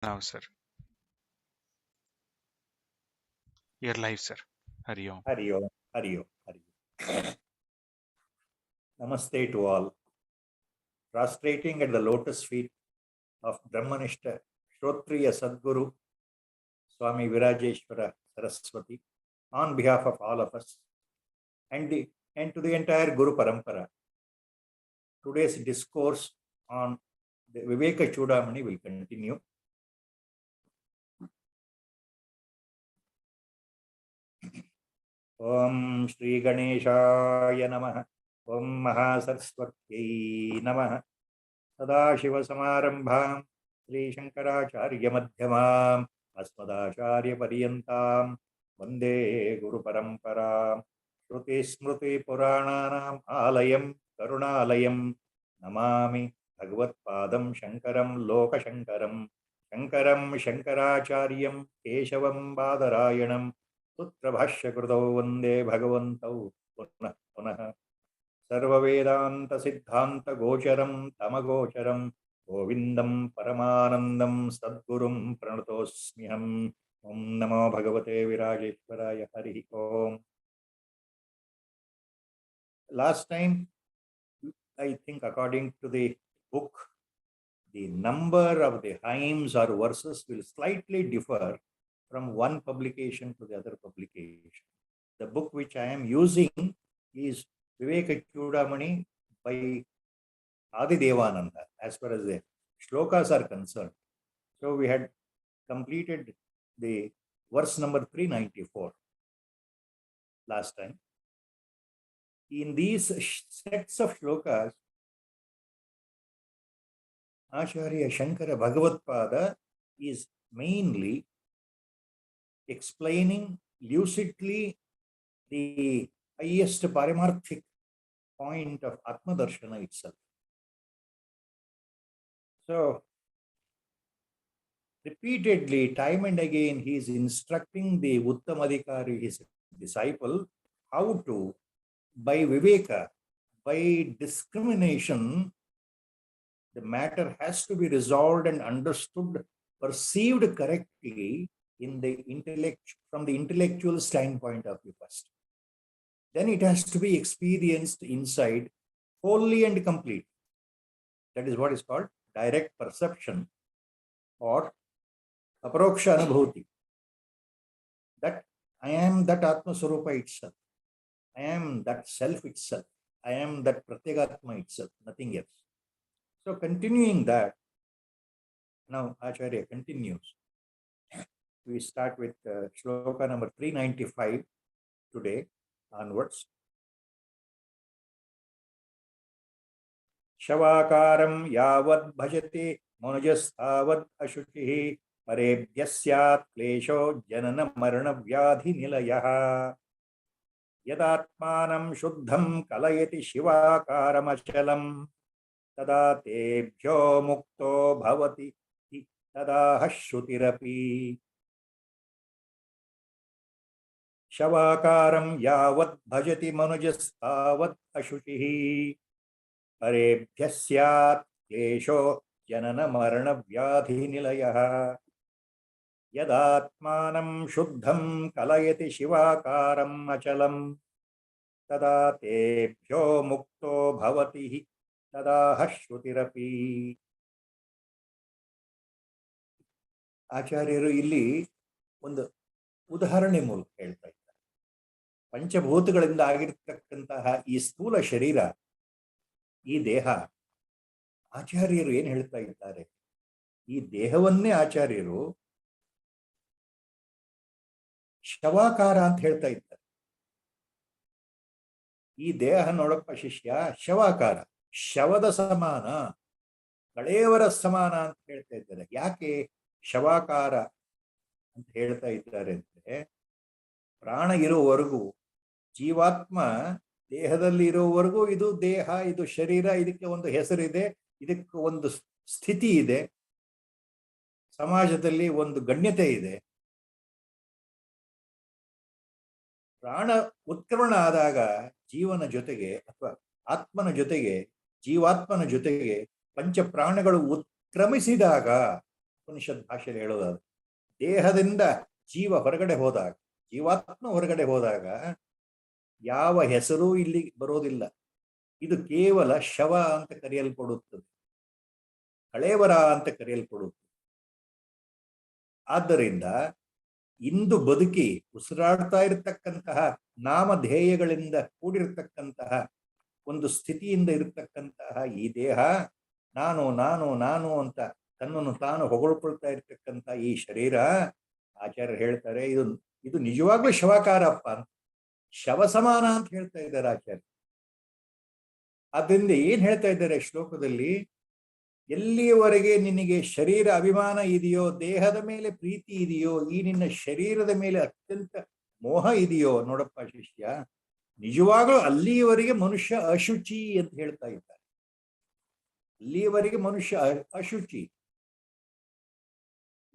Now, sir. You're live, sir. Hari Om. Hari Om. Hari Om. Hari Om. Namaste to all. Prostrating at the lotus feet of Brahmanishta Shrotriya Sadguru Swami Virajeshwara Saraswati on behalf of all of us and to the entire Guru Parampara. Today's discourse on the Viveka Chudamani will continue. Om Shri Ganeshaya Namaha. Om Mahasaraswatyai Namaha. Sadashiva Samarambham Sri Shankaracharya Madhyamam Asmadacharya Paryantam Vande Guru Paramparam Shruti Smruti Purananam Alayam Karunalayam Namami Bhagavat Padam Shankaram Loka Shankaram Shankaram Shankaracharyam Keshavam Badarayanam Putra Bhashya Krutau Vande Bhagavantau Punah Punah Sarva Vedanta Siddhanta Gocharam Tamagocharam Govindam Paramanandam Sadgurum Pranatosmiham. Om Namo Bhagavate Virajeshwaraya. Hari Om. Last time, I think according to the book, the number of the hymns or verses will slightly differ from one publication to the other publication. The book which I am using is Viveka Chudamani by Adi Devananda, as far as the shlokas are concerned. So we had completed the verse number 394 last time. In these sets of shlokas, Acharya Shankara Bhagavatpada is mainly explaining lucidly the highest paramarthic point of Atma Darshana itself. So, repeatedly, time and again, he is instructing the Uttamadhikari, his disciple, how to, by Viveka, by discrimination, the matter has to be resolved and understood, perceived correctly in the intellect, from the intellectual standpoint of view first. Then it has to be experienced inside wholly and complete. That is what is called direct perception or aparoksha anubhuti. That I am that Atma Swarupa itself. I am that self itself. I am that Pratyagatma itself, nothing else. So continuing that, now Acharya continues. We start with shloka number 395 today onwards. Shavakaram yavad bhajate manujastavad ashuchihi parebhyasyat klesho janana marana vyadhi nilayah yadatmanam shuddham kalayati shivakaram achalam tada tebhyo mukto bhavati tada hashrutirapi. Shavakaram yavat bhajati manujastavad ashuchihi parebhyasyat klesho janana marana vyadhi nilayah yadatmanam shuddham kalayati shivakaram achalam tada tebhyo mukto bhavati tada hashrutirapi. ಆಚಾರ್ಯರು ಇಲ್ಲಿ ಒಂದು ಉದಾಹರಣೆ ಮೂಲಕ ಹೇಳ್ತಾ ಇದ್ದಾರೆ. ಪಂಚಭೂತಗಳಿಂದ ಆಗಿರ್ತಕ್ಕಂತಹ ಈ ಸ್ಥೂಲ ಶರೀರ, ಈ ದೇಹ, ಆಚಾರ್ಯರು ಏನ್ ಹೇಳ್ತಾ ಇದ್ದಾರೆ, ಈ ದೇಹವನ್ನೇ ಆಚಾರ್ಯರು ಶವಾಕಾರ ಅಂತ ಹೇಳ್ತಾ ಇದ್ದಾರೆ. ಈ ದೇಹ ನೋಡಪ್ಪ ಶಿಷ್ಯ, ಶವಾಕಾರ, ಶವದ ಸಮಾನ, ಕಳೆಯವರ ಸಮಾನ ಅಂತ ಹೇಳ್ತಾ ಇದ್ದಾರೆ. ಯಾಕೆ ಶವಾಕಾರ ಅಂತ ಹೇಳ್ತಾ ಇದ್ದಾರೆ ಅಂದ್ರೆ, ಪ್ರಾಣ ಇರುವವರೆಗೂ, ಜೀವಾತ್ಮ ದೇಹದಲ್ಲಿ ಇರುವವರೆಗೂ ಇದು ದೇಹ, ಇದು ಶರೀರ, ಇದಕ್ಕೆ ಒಂದು ಹೆಸರಿದೆ, ಇದಕ್ಕೆ ಒಂದು ಸ್ಥಿತಿ ಇದೆ, ಸಮಾಜದಲ್ಲಿ ಒಂದು ಗಣ್ಯತೆ ಇದೆ. ಪ್ರಾಣ ಉತ್ಕ್ರಮಣ ಆದಾಗ ಜೀವನ ಜೊತೆಗೆ ಅಥವಾ ಆತ್ಮನ ಜೊತೆಗೆ, ಜೀವಾತ್ಮನ ಜೊತೆಗೆ ಪಂಚ ಪ್ರಾಣಗಳು ಉತ್ಕ್ರಮಿಸಿದಾಗ ಉಪನಿಷತ್ ಭಾಷೆಯಲ್ಲಿ ಹೇಳೋದಾದ್ರೆ ದೇಹದಿಂದ ಜೀವ ಹೊರಗಡೆ ಹೋದಾಗ, ಜೀವಾತ್ಮ ಹೊರಗಡೆ ಹೋದಾಗ ಯಾವ ಹೆಸರೂ ಇಲ್ಲಿ ಬರೋದಿಲ್ಲ. ಇದು ಕೇವಲ ಶವ ಅಂತ ಕರೆಯಲ್ಪಡುತ್ತದೆ, ಕಳೇವರ ಅಂತ ಕರೆಯಲ್ಪಡುತ್ತದೆ. ಆದ್ದರಿಂದ ಇಂದು ಬದುಕಿ ಉಸಿರಾಡ್ತಾ ಇರತಕ್ಕಂತಹ ನಾಮಧೇಯಗಳಿಂದ ಕೂಡಿರತಕ್ಕಂತಹ ಒಂದು ಸ್ಥಿತಿಯಿಂದ ಇರತಕ್ಕಂತಹ ಈ ದೇಹ, ನಾನು ನಾನು ನಾನು ಅಂತ ತನ್ನನ್ನು ತಾನು ಹೊಗಳ್ಕೊಳ್ತಾ ಇರ್ತಕ್ಕಂಥ ಈ ಶರೀರ, ಆಚಾರ್ಯರು ಹೇಳ್ತಾರೆ ಇದು ನಿಜವಾಗ್ಲೂ ಶವಾಕಾರಪ್ಪ ಅಂತ, ಶವ ಸಮಾನ ಅಂತ ಹೇಳ್ತಾ ಇದ್ದಾರೆ ಆಚಾರ್ಯ. ಆದ್ದರಿಂದ ಏನ್ ಹೇಳ್ತಾ ಇದ್ದಾರೆ ಶ್ಲೋಕದಲ್ಲಿ, ಎಲ್ಲಿಯವರೆಗೆ ನಿನಗೆ ಶರೀರ ಅಭಿಮಾನ ಇದೆಯೋ, ದೇಹದ ಮೇಲೆ ಪ್ರೀತಿ ಇದೆಯೋ, ಈ ನಿನ್ನ ಶರೀರದ ಮೇಲೆ ಅತ್ಯಂತ ಮೋಹ ಇದೆಯೋ, ನೋಡಪ್ಪ ಶಿಷ್ಯ, ನಿಜವಾಗ್ಲೂ ಅಲ್ಲಿಯವರೆಗೆ ಮನುಷ್ಯ ಅಶುಚಿ ಅಂತ ಹೇಳ್ತಾ ಇದ್ದಾರೆ. ಅಲ್ಲಿಯವರೆಗೆ ಮನುಷ್ಯ ಅಶುಚಿ.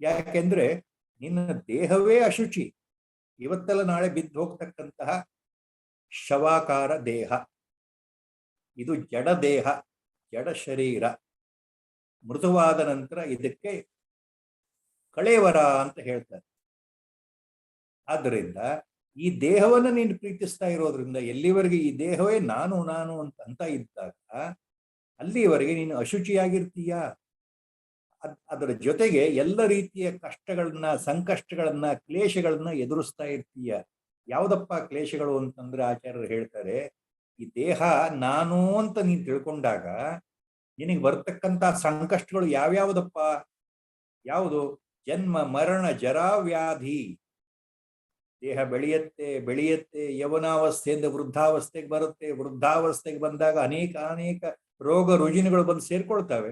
ಯಾಕೆಂದ್ರೆ ನಿನ್ನ ದೇಹವೇ ಅಶುಚಿ. ಇವತ್ತೆಲ್ಲ ನಾಳೆ ಬಿದ್ದು ಹೋಗ್ತಕ್ಕಂತಹ ಶವಾಕಾರ ದೇಹ, ಇದು ಜಡ ದೇಹ, ಜಡ ಶರೀರ. ಮೃತವಾದ ನಂತರ ಇದಕ್ಕೆ ಕಳೇವರ ಅಂತ ಹೇಳ್ತಾರೆ. ಆದ್ದರಿಂದ ಈ ದೇಹವನ್ನು ನೀನು ಪ್ರೀತಿಸ್ತಾ ಇರೋದ್ರಿಂದ, ಎಲ್ಲಿವರೆಗೆ ಈ ದೇಹವೇ ನಾನು ನಾನು ಅಂತ ಇದ್ದಾಗ ಅಲ್ಲಿವರೆಗೆ ನೀನು ಅಶುಚಿಯಾಗಿರ್ತೀಯ. ಅದರ ಜೊತೆಗೆ ಎಲ್ಲ ರೀತಿಯ ಕಷ್ಟಗಳನ್ನ, ಸಂಕಷ್ಟಗಳನ್ನ, ಕ್ಲೇಶಗಳನ್ನ ಎದುರಿಸ್ತಾ ಇರ್ತೀಯ. ಯಾವುದಪ್ಪ ಕ್ಲೇಶಗಳು ಅಂತಂದ್ರೆ ಆಚಾರ್ಯರು ಹೇಳ್ತಾರೆ, ಈ ದೇಹ ನಾನು ಅಂತ ನೀನು ತಿಳ್ಕೊಂಡಾಗ ನಿನಗೆ ಬರ್ತಕ್ಕಂಥ ಸಂಕಷ್ಟಗಳು ಯಾವ್ಯಾವುದಪ್ಪ? ಯಾವುದು? ಜನ್ಮ, ಮರಣ, ಜರಾ, ವ್ಯಾಧಿ. ದೇಹ ಬೆಳೆಯುತ್ತೆ, ಯೌವನಾವಸ್ಥೆಯಿಂದ ವೃದ್ಧಾವಸ್ಥೆಗೆ ಬರುತ್ತೆ. ವೃದ್ಧಾವಸ್ಥೆಗೆ ಬಂದಾಗ ಅನೇಕ ರೋಗ ರುಜಿನಗಳು ಬಂದು ಸೇರ್ಕೊಳ್ತವೆ.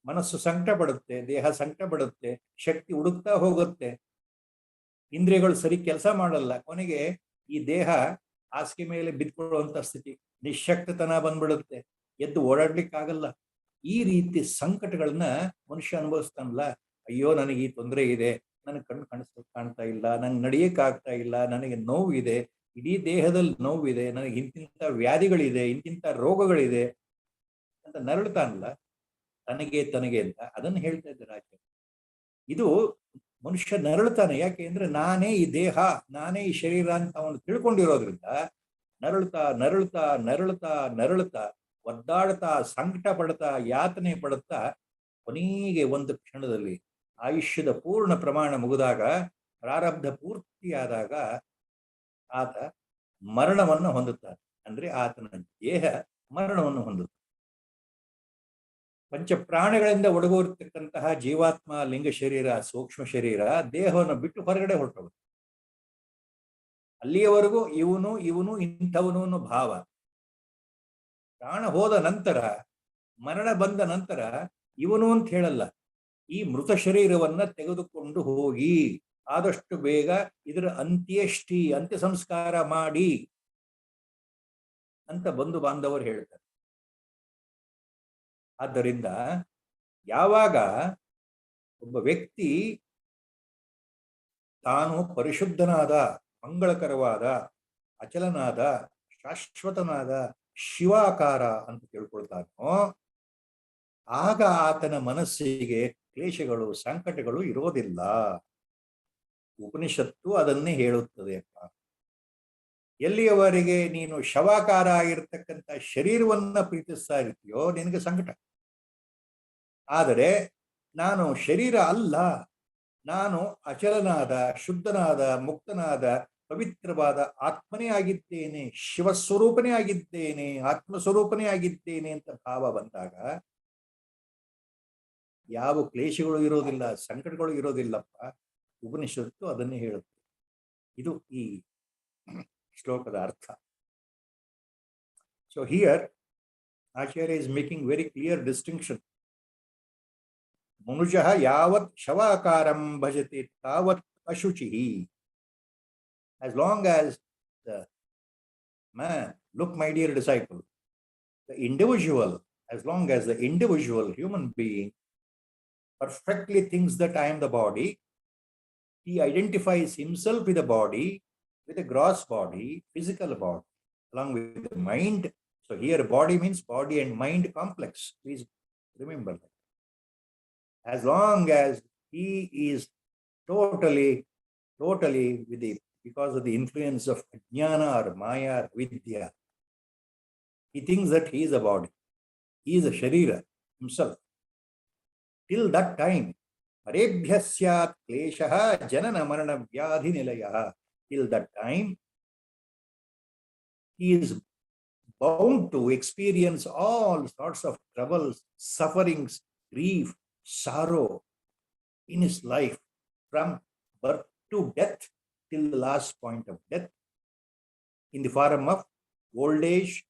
ಮನಸ್ಸು ಸಂಕಟ ಪಡುತ್ತೆ, ದೇಹ ಸಂಕಟ ಪಡುತ್ತೆ, ಶಕ್ತಿ ಹುಡುಕ್ತಾ ಹೋಗುತ್ತೆ, ಇಂದ್ರಿಯಗಳು ಸರಿ ಕೆಲಸ ಮಾಡಲ್ಲ. ಕೊನೆಗೆ ಈ ದೇಹ ಹಾಸಿಗೆ ಮೇಲೆ ಬಿದ್ಕೊಳ್ಳುವಂತ ಸ್ಥಿತಿ, ನಿಶಕ್ತತನ ಬಂದ್ಬಿಡುತ್ತೆ, ಎದ್ದು ಓಡಾಡ್ಲಿಕ್ಕಾಗಲ್ಲ. ಈ ರೀತಿ ಸಂಕಟಗಳನ್ನ ಮನುಷ್ಯ ಅನುಭವಿಸ್ತಾನಲ್ಲ. ಅಯ್ಯೋ, ನನಗೆ ಈ ತೊಂದರೆ ಇದೆ, ನನಗೆ ಕಣ್ಣು ಕಾಣ್ತಾ ಇಲ್ಲ, ನಂಗೆ ನಡಿಯಕ್ಕಾಗ್ತಾ ಇಲ್ಲ, ನನಗೆ ನೋವಿದೆ, ಇಡೀ ದೇಹದಲ್ಲಿ ನೋವಿದೆ, ನನಗೆ ಇಂತಿಂಥ ವ್ಯಾಧಿಗಳಿದೆ, ಇಂತಿಂಥ ರೋಗಗಳಿದೆ ಅಂತ ನರಳ್ತಾನಲ್ಲ ತನಗೆ ಅಂತ, ಅದನ್ನು ಹೇಳ್ತಾ ಇದ್ದಾರೆ ಆಚಾರ್ಯ. ಇದು ಮನುಷ್ಯ ನರಳ್ತಾನೆ. ಯಾಕೆ ಅಂದ್ರೆ ನಾನೇ ಈ ದೇಹ, ನಾನೇ ಈ ಶರೀರ ಅಂತ ಅವನು ತಿಳ್ಕೊಂಡಿರೋದ್ರಿಂದ ನರಳುತ್ತಾ ಒದ್ದಾಡ್ತಾ, ಸಂಕಟ ಪಡ್ತಾ, ಯಾತನೆ ಪಡುತ್ತಾ, ಕೊನೆಗೆ ಒಂದು ಕ್ಷಣದಲ್ಲಿ ಆಯುಷ್ಯದ ಪೂರ್ಣ ಪ್ರಮಾಣ ಮುಗಿದಾಗ, ಪ್ರಾರಬ್ಧ ಪೂರ್ತಿಯಾದಾಗ ಆತ ಮರಣವನ್ನು ಹೊಂದುತ್ತಾನೆ. ಅಂದ್ರೆ ಆತನ ದೇಹ ಮರಣವನ್ನು ಹೊಂದುತ್ತಾನೆ. ಪಂಚ ಪ್ರಾಣಗಳಿಂದ ಒಡಗೂರ್ತಕ್ಕಂತಹ ಜೀವಾತ್ಮ, ಲಿಂಗ ಶರೀರ, ಸೂಕ್ಷ್ಮ ಶರೀರ ದೇಹವನ್ನು ಬಿಟ್ಟು ಹೊರಗಡೆ ಹೊರಟೋಗುತ್ತೆ. ಅಲ್ಲಿಯವರೆಗೂ ಇವನು ಇಂಥವನು ಅನ್ನೋ ಭಾವ. ಪ್ರಾಣ ಹೋದ ನಂತರ, ಮರಣ ಬಂದ ನಂತರ ಇವನು ಅಂತ ಹೇಳಲ್ಲ, ಈ ಮೃತ ಶರೀರವನ್ನ ತೆಗೆದುಕೊಂಡು ಹೋಗಿ ಆದಷ್ಟು ಬೇಗ ಇದರ ಅಂತ್ಯ ಸಂಸ್ಕಾರ ಮಾಡಿ ಅಂತ ಬಂಧು ಬಾಂಧವರು ಹೇಳ್ತಾರೆ. ಆದ್ದರಿಂದ ಯಾವಾಗ ಒಬ್ಬ ವ್ಯಕ್ತಿ ತಾನು ಪರಿಶುದ್ಧನಾದ, ಮಂಗಳಕರವಾದ, ಅಚಲನಾದ, ಶಾಶ್ವತನಾದ ಶಿವಾಕಾರ ಅಂತ ತಿಳ್ಕೊಳ್ತಾನೋ, ಆಗ ಆತನ ಮನಸ್ಸಿಗೆ ಕ್ಲೇಶಗಳು, ಸಂಕಟಗಳು ಇರೋದಿಲ್ಲ. ಉಪನಿಷತ್ತು ಅದನ್ನೇ ಹೇಳುತ್ತದೆ. ಅಪ್ಪ, ಎಲ್ಲಿಯವರೆಗೆ ನೀನು ಶವಾಕಾರ ಆಗಿರ್ತಕ್ಕಂಥ ಶರೀರವನ್ನ ಪ್ರೀತಿಸ್ತಾ ಇರ್ತೀಯೋ ನಿನಗೆ ಸಂಕಟ. ಆದರೆ ನಾನು ಶರೀರ ಅಲ್ಲ, ನಾನು ಅಚಲನಾದ, ಶುದ್ಧನಾದ, ಮುಕ್ತನಾದ, ಪವಿತ್ರವಾದ ಆತ್ಮನೇ ಆಗಿದ್ದೇನೆ, ಶಿವಸ್ವರೂಪನೇ ಆಗಿದ್ದೇನೆ, ಆತ್ಮಸ್ವರೂಪನೇ ಆಗಿದ್ದೇನೆ ಅಂತ ಭಾವ ಬಂದಾಗ ಯಾವ ಕ್ಲೇಶಗಳು ಇರೋದಿಲ್ಲ, ಸಂಕಟಗಳು ಇರೋದಿಲ್ಲಪ್ಪ. ಉಪನಿಷತ್ತು ಅದನ್ನೇ ಹೇಳುತ್ತೆ. ಇದು ಈ ಶ್ಲೋಕದ ಅರ್ಥ. So here Acharya is making very clear distinction. Manujah yavat shavakaram bhajate tavat ashuchihi. As long as the man, look my dear disciple, the individual, as long as the individual human being perfectly thinks that I am the body, he identifies himself with the body, with a gross body, physical body, along with the mind. So here body means body and mind complex. Please remember that. as long as he is totally with the, because of the influence of Ajnana or Maya or Vidya, he thinks that he is a body. He is a Sharira himself. Till that time, Parebhyasyat Kleshaha Janana Marana Vyadhi Nilayaha. Till that time, he is bound to experience all sorts of troubles, sufferings, grief, sorrow in his life from birth to death till the last point of death in the form of old age,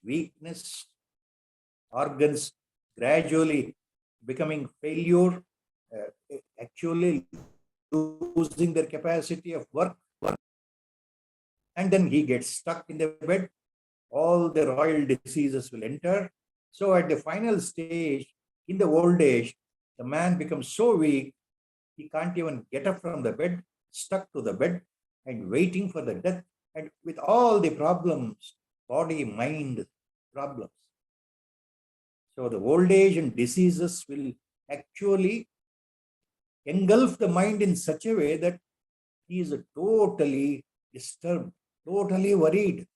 weakness, organs gradually becoming failure, actually losing their capacity of work, and then he gets stuck in the bed. All the royal diseases will enter. So at the final stage, in the old age, the man becomes so weak, he can't even get up from the bed, stuck to the bed and waiting for the death, and with all the problems, body, mind problems. So the old age and diseases will actually engulf the mind in such a way that he is totally disturbed, totally worried,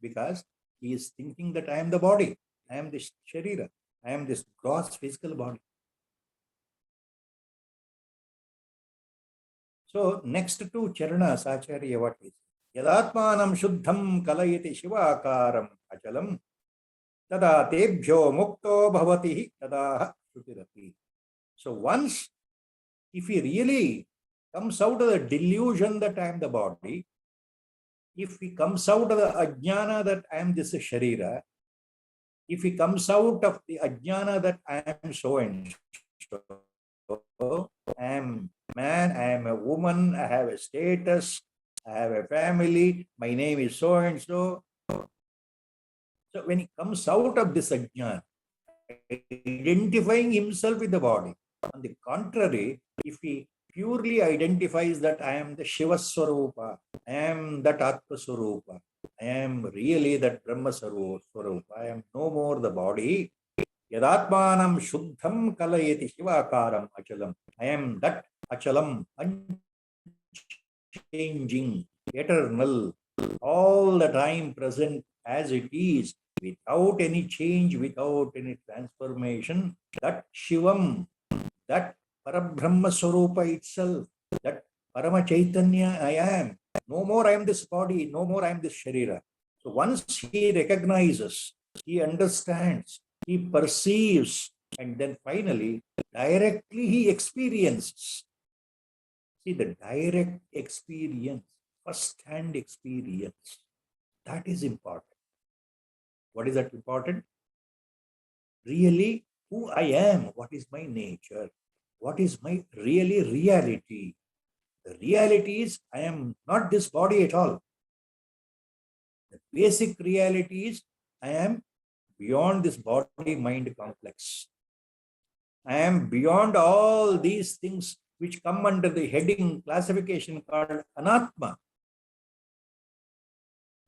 because he is thinking that I am the body, I am this Sharira, I am this gross physical body. So next two charanas, Acharya, what is? Yadatmanam shuddham kalayati shivakaram achalam tada tebhyo mukto bhavati tada shrutirapi. So once, if he really comes out of the delusion that I am the body, if he comes out of the ajnana that I am this Sharira, if he comes out of the ajnana that I am so and so, I am man, I am a woman, I have a status, I have a family, my name is so and so. So when he comes out of this ajnana, identifying himself with the body, on the contrary, if he purely identifies that I am the Shiva Swarupa, I am that Atma Swarupa, I am really that Brahma Swarupa, I am no more the body. Yadatmanam Shuddham Kalayati Shivakaram Achalam. I am that Achalam, unchanging, eternal, all the time present as it is, without any change, without any transformation. That Shivam, that Parabrahma Swarupa itself, that Parama Chaitanya I am. No more I am this body, no more I am this Sharira. So once he recognizes, he understands, he perceives, and then finally, directly he experiences. See, the direct experience, first-hand experience, that is important. What is that important? Really, who I am, what is my nature, what is my really reality. The reality is I am not this body at all. The basic reality is I am beyond this body-mind complex. I am beyond all these things which come under the heading classification called Anatma.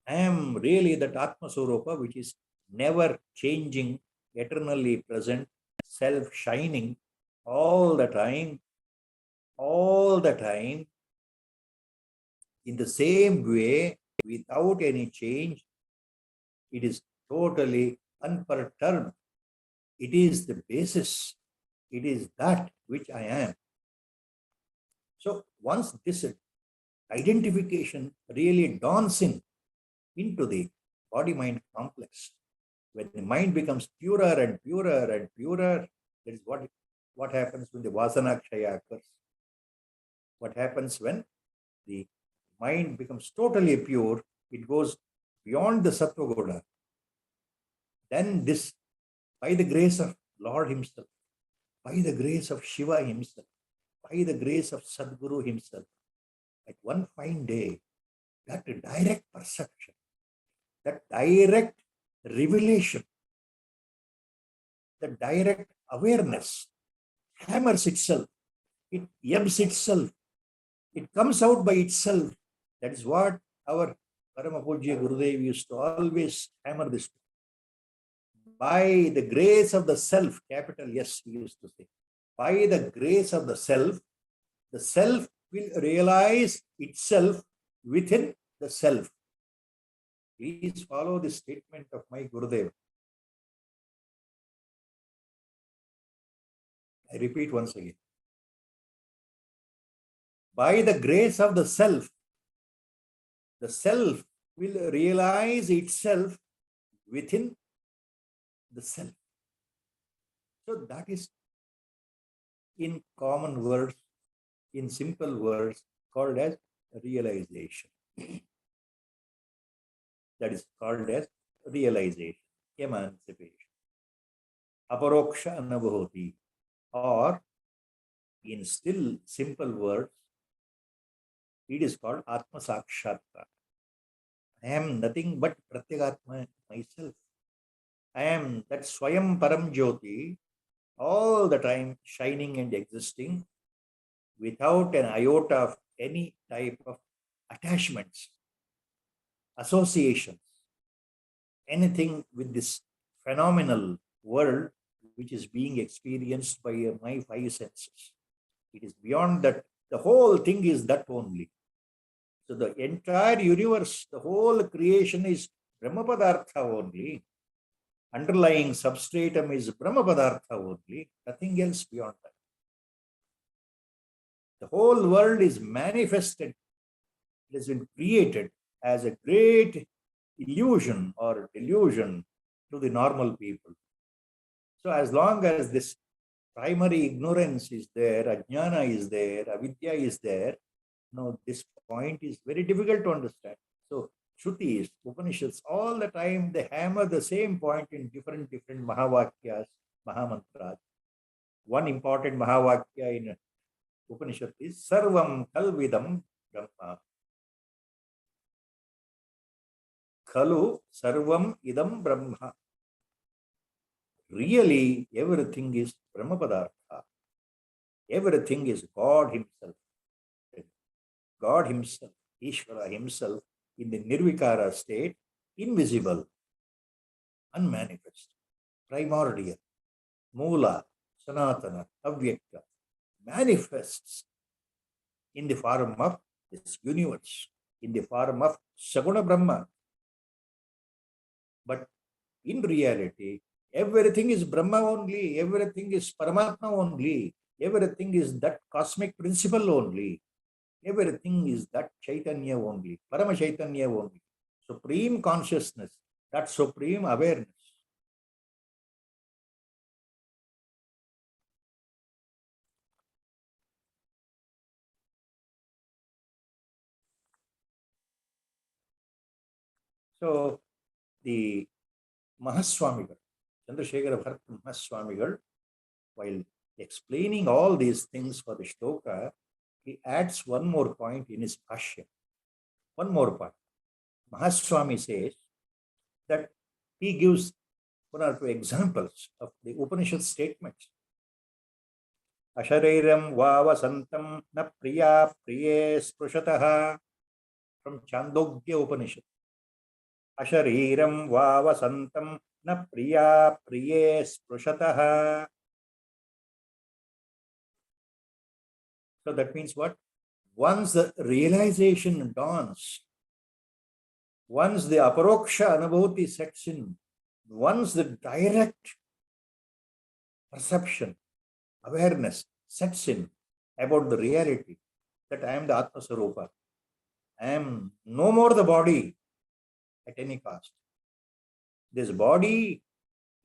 I am really that Atma Swarupa, which is never changing, eternally present, self-shining, all the time, in the same way, without any change. It is totally unperturbed. It is the basis. It is that which I am. So once this identification really dawns into the body-mind complex, when the mind becomes purer and purer and purer, that is what happens when the vasana kshaya occurs. What happens when the mind becomes totally pure, it goes beyond the sattva guna. Then this, by the grace of Lord himself, by the grace of Shiva himself, by the grace of Sadguru himself, at one fine day, that direct perception, that direct revelation, the direct awareness hammers itself, it ebbs itself, it comes out by itself. That is what our Parama Pujya Gurudev used to always hammer this. By the grace of the self, capital S, he used to say. by the grace of the self will realize itself within the self. Please follow the statement of my Gurudev. I repeat once again. By the grace of the self will realize itself within the self. So that is, in common words, in simple words, called as realization. That is called as realization, emancipation. Aparoksha anubhuti, or in still simple words, it is called Atma Sakshatkar. I am nothing but Pratyagatma myself. I am that Swayam Param Jyoti, all the time shining and existing without an iota of any type of attachments, associations, anything with this phenomenal world which is being experienced by my five senses. It is beyond that. The whole thing is that only. So the entire universe, the whole creation is Brahma Padartha only. Underlying substratum is Brahma Padartha only, nothing else beyond that. The whole world is manifested, it has been created as a great illusion or delusion to the normal people. So as long as this primary ignorance is there, ajnana is there, avidya is there, this point is very difficult to understand. So Shrutis, Upanishads, all the time they hammer the same point in different Mahavakyas, Mahamantras. One important Mahavakya in Upanishad is Sarvam Kalvidam Brahma. Khalu Sarvam Idam Brahma. Really, everything is Brahma Padartha. Everything is God Himself. God Himself, Ishvara Himself, in the Nirvikara state, invisible, unmanifest, primordial, Moola, Sanatana, Avyakta, manifests in the form of this universe, in the form of Saguna Brahma. But in reality, everything is Brahma only, everything is Paramatma only, everything is that cosmic principle only. Everything is that Chaitanya only, Parama Chaitanya only, supreme consciousness, that supreme awareness. So the Mahaswamigal, Chandrasekhara Bharat Mahaswamigal, while explaining all these things for the shloka, he adds one more point in his Bhashya. One more point. Mahaswami says that he gives one or two examples of the Upanishad statements. Ashariram vavasantam na priya priye sprushataha, from Chandogya Upanishad. Ashariram vavasantam na priya priye sprushataha. So that means what? Once the realization dawns, once the aparoksha anubhuti sets in, once the direct perception, awareness sets in about the reality that I am the Atma Sarupa, I am no more the body at any cost. This body,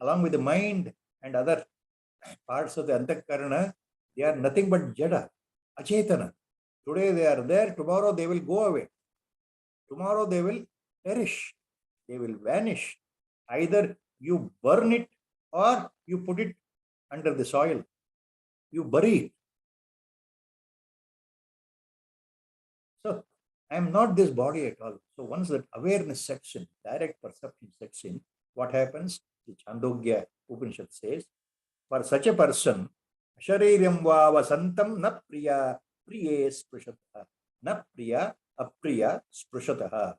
along with the mind and other parts of the Antakarana, they are nothing but Jada, Achetana. Today they are there, tomorrow they will go away. Tomorrow they will perish, they will vanish. Either you burn it or you put it under the soil, you bury it. So I am not this body at all. So once that awareness sets in, direct perception sets in, what happens? The Chandogya Upanishad says, for such a person, Shariram vavasantam na priya priye sprushataha, na priya apriya sprushataha.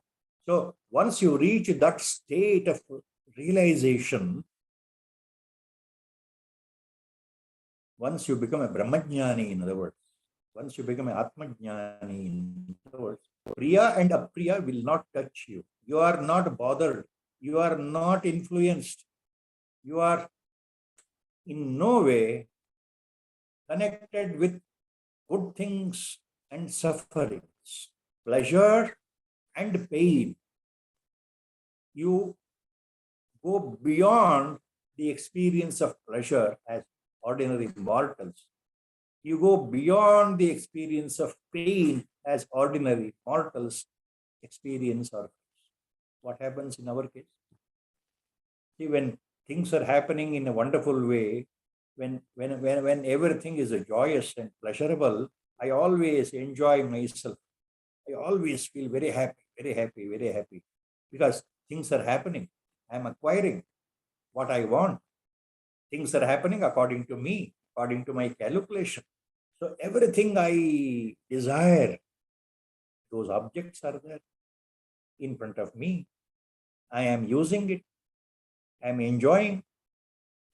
So once you reach that state of realization, Once you become a Brahmajnani, in other words, once you become an Atmajnani, in other words, Priya and Apriya will not touch you. You are not bothered. You are not influenced. You are in no way connected with good things and sufferings, pleasure and pain. You go beyond the experience of pleasure as ordinary mortals. You go beyond the experience of pain as ordinary mortals experience or face. What happens in our case? See, when things are happening in a wonderful way, when everything is joyous and pleasurable, I always enjoy myself. I always feel very happy, very happy, very happy, because things are happening. I am acquiring what I want. Things are happening according to me, according to my calculation. So everything I desire, those objects are there in front of me. I am using it. I am enjoying.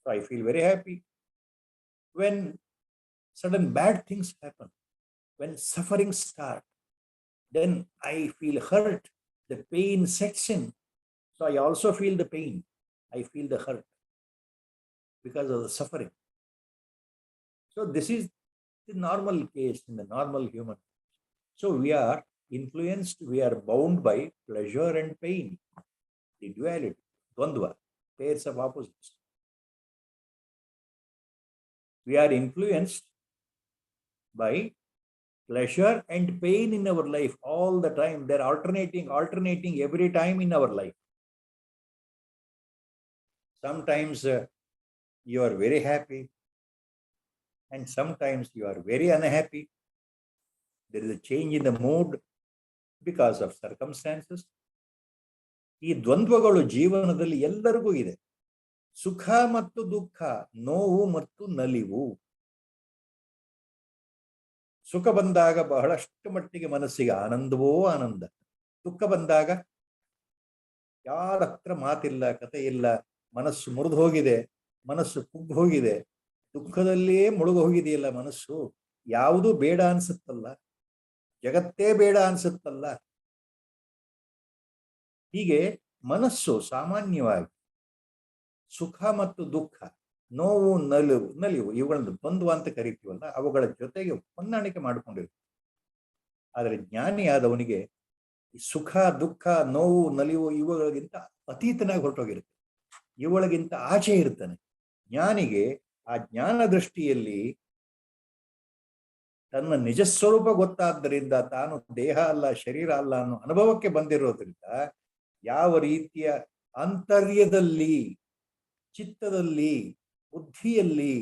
So I feel very happy. When sudden bad things happen, when suffering starts, then I feel hurt. The pain sets in. So I also feel the pain. I feel the hurt because of the suffering. So this is the normal case in the normal human. So we are influenced, we are bound by pleasure and pain, the duality, dvandva, pairs of opposites. We are influenced by pleasure and pain in our life all the time. They're alternating every time in our life. Sometimes you are very happy, and sometimes you are very unhappy. There is a change in the mood because of circumstances. ಈ ದ್ವಂದ್ವಗಳು ಜೀವನದಲ್ಲಿ ಎಲ್ಲರಿಗೂ ಇದೆ. ಸುಖ ಮತ್ತು ದುಃಖ, ನೋವು ಮತ್ತು ನಲಿವು. ಸುಖ ಬಂದಾಗ ಬಹಳಷ್ಟು ಮಟ್ಟಿಗೆ ಮನಸ್ಸಿಗೆ ಆನಂದವೋ ಆನಂದ. ದುಃಖ ಬಂದಾಗ ಯಾರ ಹತ್ರ ಮಾತಿಲ್ಲ, ಕತೆ ಇಲ್ಲ, ಮನಸ್ಸು ಮುರಿದು ಹೋಗಿದೆ, ಮನಸ್ಸು ಕುಗ್ಗಿ ಹೋಗಿದೆ, ದುಃಖದಲ್ಲೇ ಮುಳುಗು ಹೋಗಿದೆಯಲ್ಲ ಮನಸ್ಸು. ಯಾವುದು ಬೇಡ ಅನ್ಸುತ್ತಲ್ಲ, ಜಗತ್ತೇ ಬೇಡ ಅನ್ಸುತ್ತಲ್ಲ. ಹೀಗೆ ಮನಸ್ಸು ಸಾಮಾನ್ಯವಾಗಿ ಸುಖ ಮತ್ತು ದುಃಖ, ನೋವು ನಲಿವು ಇವುಗಳನ್ನು ದ್ವಂದ್ವ ಅಂತ ಕರಿತೀವಲ್ಲ, ಅವುಗಳ ಜೊತೆಗೆ ಹೊಂದಾಣಿಕೆ ಮಾಡಿಕೊಂಡಿರುತ್ತೆ. ಆದರೆ ಜ್ಞಾನಿಯಾದವನಿಗೆ ಸುಖ ದುಃಖ ನೋವು ನಲಿವು ಇವುಗಳಿಗಿಂತ ಅತೀತನಾಗಿ ಹೊರಟೋಗಿರುತ್ತೆ, ಇವುಗಳಿಗಿಂತ ಆಚೆ ಇರ್ತಾನೆ. ಜ್ಞಾನಿಗೆ ಆ ಜ್ಞಾನ ದೃಷ್ಟಿಯಲ್ಲಿ ತನ್ನ ನಿಜಸ್ವರೂಪ ಗೊತ್ತಾದ್ದರಿಂದ, ತಾನು ದೇಹ ಅಲ್ಲ ಶರೀರ ಅಲ್ಲ ಅನ್ನೋ ಅನುಭವಕ್ಕೆ ಬಂದಿರೋದ್ರಿಂದ, ಯಾವ ರೀತಿಯ ಆಂತರ್ಯದಲ್ಲಿ, ಚಿತ್ತದಲ್ಲಿ, ಬುದ್ಧಿಯಲ್ಲಿ,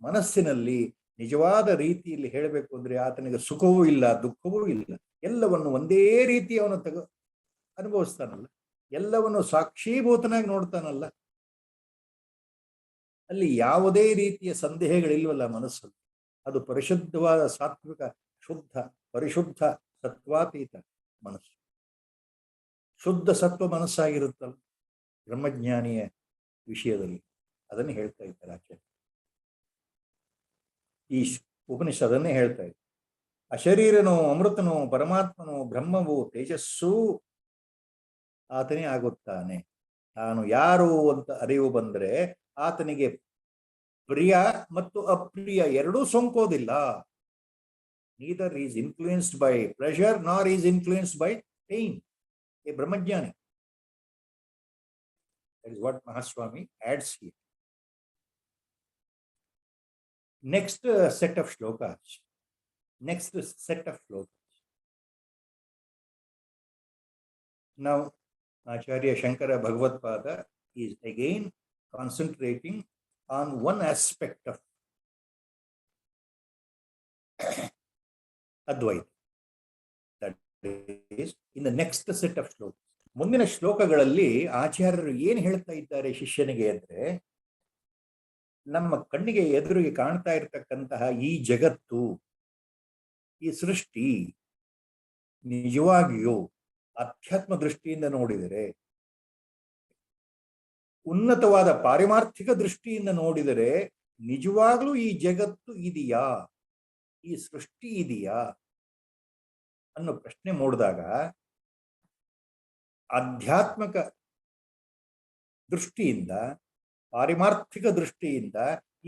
ಮನಸ್ಸಿನಲ್ಲಿ ನಿಜವಾದ ರೀತಿಯಲ್ಲಿ ಹೇಳಬೇಕು ಅಂದ್ರೆ ಆತನಿಗೆ ಸುಖವೂ ಇಲ್ಲ ದುಃಖವೂ ಇಲ್ಲ, ಎಲ್ಲವನ್ನು ಒಂದೇ ರೀತಿ ಅವನು ಅನುಭವಿಸ್ತಾನಲ್ಲ, ಎಲ್ಲವನ್ನು ಸಾಕ್ಷೀಭೂತನಾಗಿ ನೋಡ್ತಾನಲ್ಲ, ಅಲ್ಲಿ ಯಾವುದೇ ರೀತಿಯ ಸಂದೇಹಗಳಿಲ್ವಲ್ಲ ಮನಸ್ಸಲ್ಲಿ. ಅದು ಪರಿಶುದ್ಧವಾದ ಸಾತ್ವಿಕ ಶುದ್ಧ ಪರಿಶುದ್ಧ ಸತ್ವಾತೀತ ಮನಸ್ಸು, ಶುದ್ಧ ಸತ್ವ ಮನಸ್ಸಾಗಿರುತ್ತಲ್ಲ ಬ್ರಹ್ಮಜ್ಞಾನಿಯ ವಿಷಯದಲ್ಲಿ. ಅದನ್ನು ಹೇಳ್ತಾ ಇದ್ದಾರೆ ಆಚಾರ್ಯ. ಈ ಉಪನಿಷತ್ ಅದನ್ನೇ ಹೇಳ್ತಾ ಇದೆ. ಅಶರೀರನೋ ಅಮೃತನೋ ಪರಮಾತ್ಮನೋ ಬ್ರಹ್ಮವೋ ತೇಜಸ್ಸು ಆತನೇ ಆಗುತ್ತಾನೆ. ತಾನು ಯಾರು ಅಂತ ಅರಿವು ಬಂದ್ರೆ ಆತನಿಗೆ ಪ್ರಿಯ ಮತ್ತು ಅಪ್ರಿಯ ಎರಡೂ ಸೋಂಕೋದಿಲ್ಲ. Neither is influenced by pleasure nor is influenced by pain. A brahmajnani. That is what Mahaswami adds here. Next set of shlokas. Now, Acharya Shankara Bhagavad-pada is again concentrating on one aspect of Advaita. That is in the next set of shlokas. ಮುಂದಿನ ಶ್ಲೋಕಗಳಲ್ಲಿ ಆಚಾರ್ಯರು ಏನು ಹೇಳ್ತಾ ಇದ್ದಾರೆ ಶಿಷ್ಯನಿಗೆ ಅಂದ್ರೆ, ನಮ್ಮ ಕಣ್ಣಿಗೆ ಎದುರಿಗೆ ಕಾಣ್ತಾ ಇರತಕ್ಕಂತಹ ಈ ಜಗತ್ತು, ಈ ಸೃಷ್ಟಿ ನಿಜವಾಗಿಯೂ ಅಧ್ಯಾತ್ಮ ದೃಷ್ಟಿಯಿಂದ ನೋಡಿದರೆ, ಉನ್ನತವಾದ ಪಾರಿಮಾರ್ಥಿಕ ದೃಷ್ಟಿಯಿಂದ ನೋಡಿದರೆ ನಿಜವಾಗ್ಲೂ ಈ ಜಗತ್ತು ಇದೆಯಾ, ಈ ಸೃಷ್ಟಿ ಇದೆಯಾ ಅನ್ನೋ ಪ್ರಶ್ನೆ ಮೂಡಿದಾಗ ಆಧ್ಯಾತ್ಮಿಕ ದೃಷ್ಟಿಯಿಂದ, ಪಾರಮಾರ್ಥಿಕ ದೃಷ್ಟಿಯಿಂದ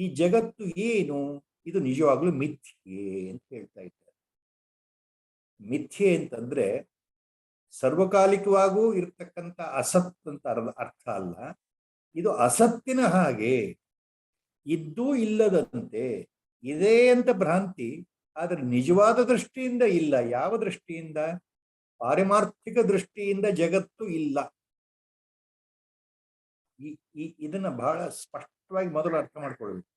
ಈ ಜಗತ್ತು ಏನು, ಇದು ನಿಜವಾಗ್ಲೂ ಮಿಥ್ಯೆ ಅಂತ ಹೇಳ್ತಾ ಇದ್ದಾರೆ. ಮಿಥ್ಯೆ ಅಂತಂದ್ರೆ ಸರ್ವಕಾಲಿಕವಾಗೂ ಇರ್ತಕ್ಕಂಥ ಅಸತ್ ಅಂತ ಅರ್ಥ ಅಲ್ಲ. ಇದು ಅಸತ್ತಿನ ಹಾಗೆ, ಇದ್ದೂ ಇಲ್ಲದಂತೆ ಇದೆ ಅಂತ ಭ್ರಾಂತಿ, ಆದರೆ ನಿಜವಾದ ದೃಷ್ಟಿಯಿಂದ ಇಲ್ಲ. ಯಾವ ದೃಷ್ಟಿಯಿಂದ? ಪಾರಮಾರ್ಥಿಕ ದೃಷ್ಟಿಯಿಂದ ಜಗತ್ತು ಇಲ್ಲ. ಇದನ್ನ ಬಹಳ ಸ್ಪಷ್ಟವಾಗಿ ಮೊದಲು ಅರ್ಥ ಮಾಡ್ಕೊಳ್ಬೇಕು.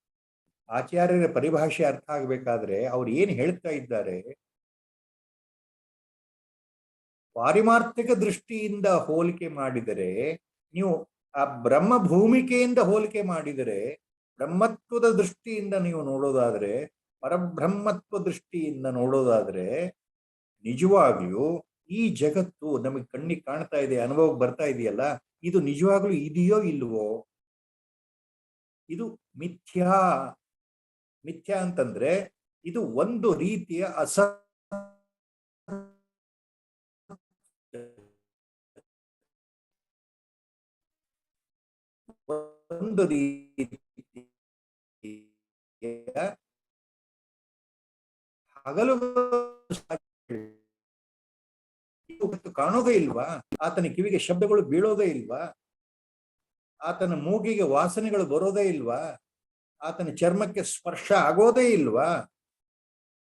ಆಚಾರ್ಯರ ಪರಿಭಾಷೆ ಅರ್ಥ ಆಗ್ಬೇಕಾದ್ರೆ ಅವ್ರು ಏನ್ ಹೇಳ್ತಾ ಇದ್ದಾರೆ, ಪಾರಮಾರ್ಥಿಕ ದೃಷ್ಟಿಯಿಂದ ಹೋಲಿಕೆ ಮಾಡಿದರೆ, ನೀವು ಆ ಬ್ರಹ್ಮ ಭೂಮಿಕೆಯಿಂದ ಹೋಲಿಕೆ ಮಾಡಿದರೆ, ಬ್ರಹ್ಮತ್ವದ ದೃಷ್ಟಿಯಿಂದ ನೀವು ನೋಡೋದಾದ್ರೆ, ಪರಬ್ರಹ್ಮತ್ವ ದೃಷ್ಟಿಯಿಂದ ನೋಡೋದಾದ್ರೆ, ನಿಜವಾಗ್ಲೂ ಈ ಜಗತ್ತು ನಮಗೆ ಕಣ್ಣಿಗೆ ಕಾಣ್ತಾ ಇದೆ, ಅನುಭವಕ್ಕೆ ಬರ್ತಾ ಇದೆಯಲ್ಲ, ಇದು ನಿಜವಾಗ್ಲೂ ಇದೆಯೋ ಇಲ್ವೋ? ಇದು ಮಿಥ್ಯಾ. ಮಿಥ್ಯಾ ಅಂತಂದ್ರೆ ಇದು ಒಂದು ರೀತಿಯ ಒಂದು ರೀತಿಯ ಹಗಲು ಕಾಣೋದೇ ಇಲ್ವಾ? ಆತನ ಕಿವಿಗೆ ಶಬ್ದಗಳು ಬೀಳೋದೇ ಇಲ್ವಾ? ಆತನ ಮೂಗಿಗೆ ವಾಸನೆಗಳು ಬರೋದೇ ಇಲ್ವಾ? ಆತನ ಚರ್ಮಕ್ಕೆ ಸ್ಪರ್ಶ ಆಗೋದೇ ಇಲ್ವಾ?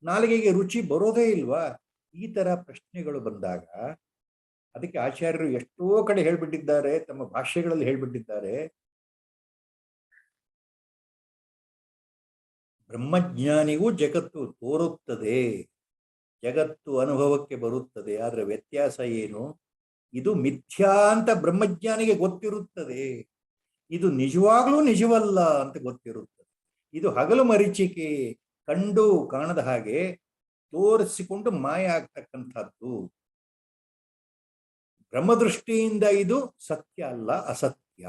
ನಾಲಿಗೆಗೆ ರುಚಿ ಬರೋದೇ ಇಲ್ವಾ? ಈ ತರ ಪ್ರಶ್ನೆಗಳು ಬಂದಾಗ, ಅದಕ್ಕೆ ಆಚಾರ್ಯರು ಎಷ್ಟೋ ಕಡೆ ಹೇಳ್ಬಿಟ್ಟಿದ್ದಾರೆ, ತಮ್ಮ ಭಾಷ್ಯಗಳಲ್ಲಿ ಹೇಳ್ಬಿಟ್ಟಿದ್ದಾರೆ, ಬ್ರಹ್ಮಜ್ಞಾನಿಗೂ ಜಗತ್ತು ತೋರುತ್ತದೆ, ಜಗತ್ತು ಅನುಭವಕ್ಕೆ ಬರುತ್ತದೆ. ಆದ್ರೆ ವ್ಯತ್ಯಾಸ ಏನು? ಇದು ಮಿಥ್ಯಾ ಅಂತ ಬ್ರಹ್ಮಜ್ಞಾನಿಗೆ ಗೊತ್ತಿರುತ್ತದೆ, ಇದು ನಿಜವಾಗ್ಲೂ ನಿಜವಲ್ಲ ಅಂತ ಗೊತ್ತಿರುತ್ತದೆ. ಇದು ಹಗಲು ಮರೀಚಿಕೆ, ಕಂಡು ಕಾಣದ ಹಾಗೆ ತೋರಿಸಿಕೊಂಡು ಮಾಯ ಆಗ್ತಕ್ಕಂಥದ್ದು. ಬ್ರಹ್ಮದೃಷ್ಟಿಯಿಂದ ಇದು ಸತ್ಯ ಅಲ್ಲ, ಅಸತ್ಯ.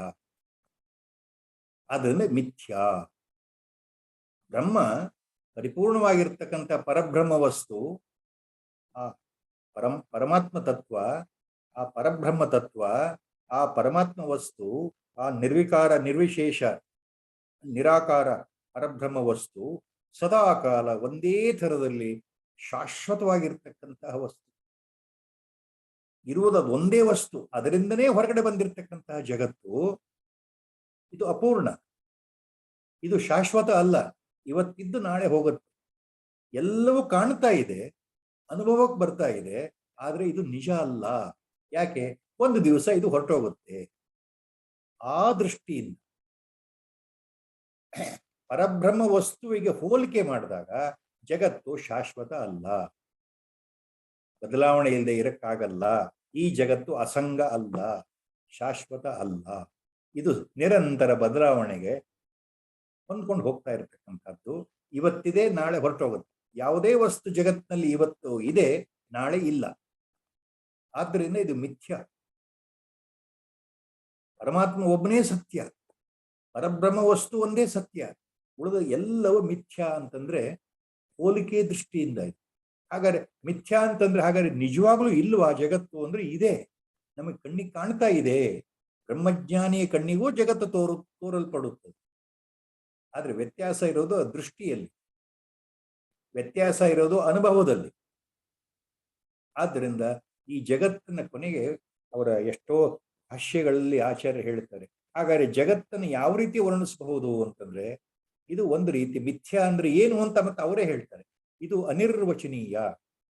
ಅದರಿಂದ ಮಿಥ್ಯಾ. ಬ್ರಹ್ಮ ಪರಿಪೂರ್ಣವಾಗಿರ್ತಕ್ಕಂಥ ಪರಬ್ರಹ್ಮ ವಸ್ತು, ಆ ಪರಮಾತ್ಮ ತತ್ವ, ಆ ಪರಬ್ರಹ್ಮ ತತ್ವ, ಆ ಪರಮಾತ್ಮ ವಸ್ತು, ಆ ನಿರ್ವಿಕಾರ ನಿರ್ವಿಶೇಷ ನಿರಾಕಾರ ಪರಬ್ರಹ್ಮ ವಸ್ತು ಸದಾಕಾಲ ಒಂದೇ ಥರದಲ್ಲಿ ಶಾಶ್ವತವಾಗಿರ್ತಕ್ಕಂತಹ ವಸ್ತು. ಇರುವುದದು ಒಂದೇ ವಸ್ತು, ಅದರಿಂದನೇ ಹೊರಗಡೆ ಬಂದಿರತಕ್ಕಂತಹ ಜಗತ್ತು. ಇದು ಅಪೂರ್ಣ, ಇದು ಶಾಶ್ವತ ಅಲ್ಲ. ಇವತ್ತಿದ್ದು ನಾಳೆ ಹೋಗುತ್ತೆ. ಎಲ್ಲವೂ ಕಾಣ್ತಾ ಇದೆ, ಅನುಭವಕ್ಕೆ ಬರ್ತಾ ಇದೆ, ಆದ್ರೆ ಇದು ನಿಜ ಅಲ್ಲ. ಯಾಕೆ? ಒಂದು ದಿವಸ ಇದು ಹೊರಟೋಗುತ್ತೆ. ಆ ದೃಷ್ಟಿಯಿಂದ ಪರಬ್ರಹ್ಮ ವಸ್ತುವಿಗೆ ಹೋಲಿಕೆ ಮಾಡಿದಾಗ ಜಗತ್ತು ಶಾಶ್ವತ ಅಲ್ಲ, ಬದಲಾವಣೆ ಇಲ್ಲದೆ ಇರಕ್ಕಾಗಲ್ಲ. ಈ ಜಗತ್ತು ಅಸಂಗ ಅಲ್ಲ, ಶಾಶ್ವತ ಅಲ್ಲ. ಇದು ನಿರಂತರ ಬದಲಾವಣೆಗೆ ಹೊಂದ್ಕೊಂಡು ಹೋಗ್ತಾ ಇರತಕ್ಕಂಥದ್ದು. ಇವತ್ತಿದೆ, ನಾಳೆ ಹೊರಟೋಗುತ್ತೆ. ಯಾವುದೇ ವಸ್ತು ಜಗತ್ತಿನಲ್ಲಿ ಇವತ್ತು ಇದೆ, ನಾಳೆ ಇಲ್ಲ. ಆದ್ದರಿಂದ ಇದು ಮಿಥ್ಯ. ಪರಮಾತ್ಮ ಒಬ್ಬನೇ ಸತ್ಯ, ಪರಬ್ರಹ್ಮ ವಸ್ತು ಒಂದೇ ಸತ್ಯ, ಉಳಿದ ಎಲ್ಲವೂ ಮಿಥ್ಯಾ ಅಂತಂದ್ರೆ ಹೋಲಿಕೆ ದೃಷ್ಟಿಯಿಂದ ಇದೆ. ಹಾಗಾದ್ರೆ ಮಿಥ್ಯಾ ಅಂತಂದ್ರೆ ಹಾಗಾದ್ರೆ ನಿಜವಾಗ್ಲೂ ಇಲ್ವಾ ಜಗತ್ತು? ಅಂದ್ರೆ ಇದೆ, ನಮಗೆ ಕಣ್ಣಿಗೆ ಕಾಣ್ತಾ ಇದೆ. ಬ್ರಹ್ಮಜ್ಞಾನಿಯ ಕಣ್ಣಿಗೂ ಜಗತ್ತು ತೋರಲ್ಪಡುತ್ತದೆ. ಆದ್ರೆ ವ್ಯತ್ಯಾಸ ಇರೋದು ದೃಷ್ಟಿಯಲ್ಲಿ, ವ್ಯತ್ಯಾಸ ಇರೋದು ಅನುಭವದಲ್ಲಿ. ಆದ್ದರಿಂದ ಈ ಜಗತ್ತಿನ ಕೊನೆಗೆ ಅವರ ಎಷ್ಟೋ ಭಾಷ್ಯಗಳಲ್ಲಿ ಆಚಾರ್ಯ ಹೇಳ್ತಾರೆ, ಹಾಗಾದ್ರೆ ಜಗತ್ತನ್ನು ಯಾವ ರೀತಿ ವರ್ಣಿಸಬಹುದು ಅಂತಂದ್ರೆ, ಇದು ಒಂದು ರೀತಿ ಮಿಥ್ಯಾ ಅಂದ್ರೆ ಏನು ಅಂತ ಮತ್ತೆ ಅವರೇ ಹೇಳ್ತಾರೆ. ಇದು ಅನಿರ್ವಚನೀಯ,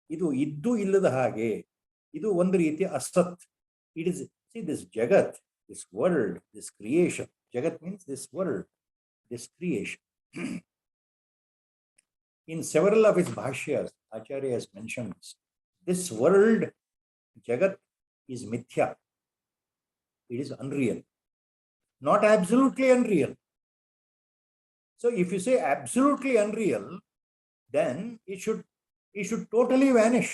ಇದು ಇದ್ದು ಇಲ್ಲದ ಹಾಗೆ, ಇದು ಒಂದು ರೀತಿ ಅಸತ್. It is this Jagat, this world, this creation. Jagat means this world, this creation. In several of his bhashyas, Acharya has mentioned this. This world, Jagat, is mithya. It is unreal. Not absolutely unreal. So if you say absolutely unreal, then it should totally vanish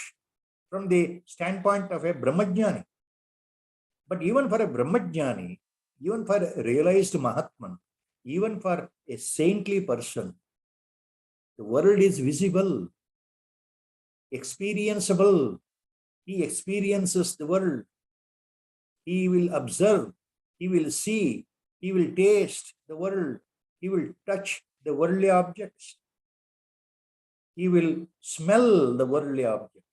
from the standpoint of a Brahmajnani. But even for a Brahmajnani, even for a realized Mahatman, even for a saintly person, the world is visible, experienceable. He experiences the world. He will observe, he will see, he will taste the world, he will touch the worldly objects, he will smell the worldly objects,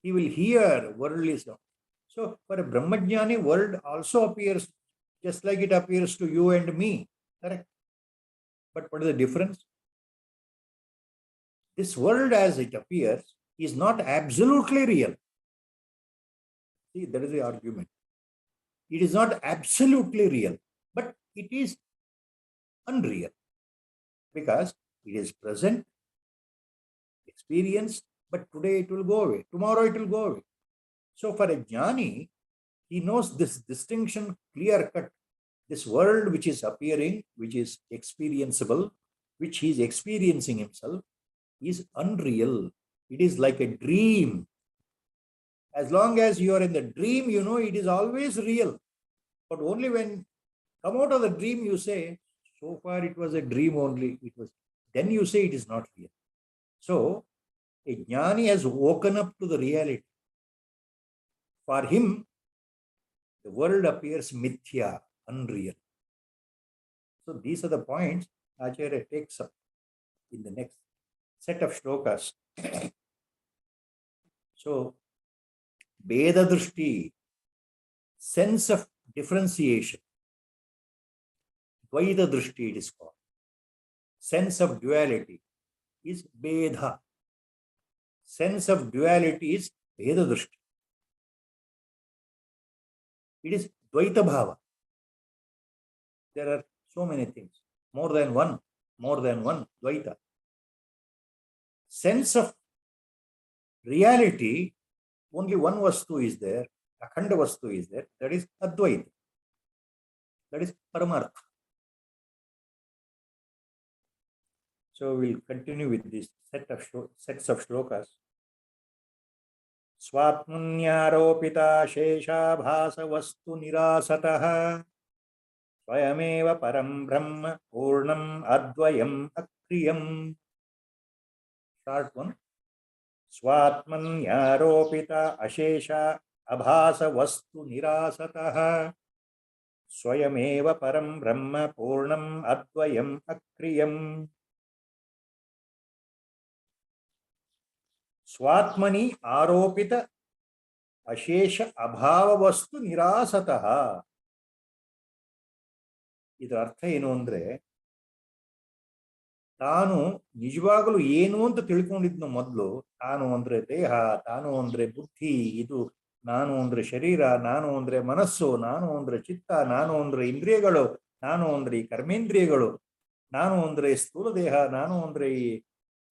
he will hear worldly sound. So for a Brahmajnani, world also appears just like it appears to you and me, correct? But what is the difference? This world as it appears is not absolutely real. See, that is the argument. It is not absolutely real, but it is unreal because it is present, experienced, but today it will go away, tomorrow it will go away. So for a jnani, he knows this distinction clear cut. This world which is appearing, which is experienceable, which he is experiencing himself, is unreal. It is like a dream. As long as you are in the dream, you know it is always real. But only when come out of the dream, you say, so far it was a dream only. It was. Then you say it is not real. So a jnani has woken up to the reality. For him, the world appears mithya, unreal. So these are the points Acharya takes up in the next set of shlokas. So, Veda Drishti, sense of differentiation. Dvaita Drishti it is called. Sense of duality is Veda. Sense of duality is Veda Drishti. It is Dvaita Bhava. There are so many things. More than one Dvaita. Sense of reality, only one Vastu is there, Akhanda Vastu is there, that is Advaita. That is Paramartha. So we'll continue with this sets of shlokas. Swatmunyaropita shesha bhasa vastu nirasatah swayameva param brahma purnam advayam akriyam. Short one. Swatmanyaropita ashesha abhasa vastu nirasatah swayameva param brahma purnam advayam akriyam. Swatmani aropita ashesha abhava vastu nirasatah. ಇದರ ಅರ್ಥ ಏನು ಅಂದ್ರೆ, ತಾನು ನಿಜವಾಗಲೂ ಏನು ಅಂತ ತಿಳ್ಕೊಂಡಿದ್ನು ಮೊದಲು. ತಾನು ಅಂದ್ರೆ ದೇಹ, ತಾನು ಅಂದ್ರೆ ಬುದ್ಧಿ, ಇದು ನಾನು ಅಂದ್ರೆ ಶರೀರ, ನಾನು ಅಂದ್ರೆ ಮನಸ್ಸು, ನಾನು ಅಂದ್ರೆ ಚಿತ್ತ, ನಾನು ಅಂದ್ರೆ ಇಂದ್ರಿಯಗಳು, ನಾನು ಅಂದ್ರೆ ಈ ಕರ್ಮೇಂದ್ರಿಯಗಳು, ನಾನು ಅಂದ್ರೆ ಸ್ಥೂಲ ದೇಹ, ನಾನು ಅಂದ್ರೆ ಈ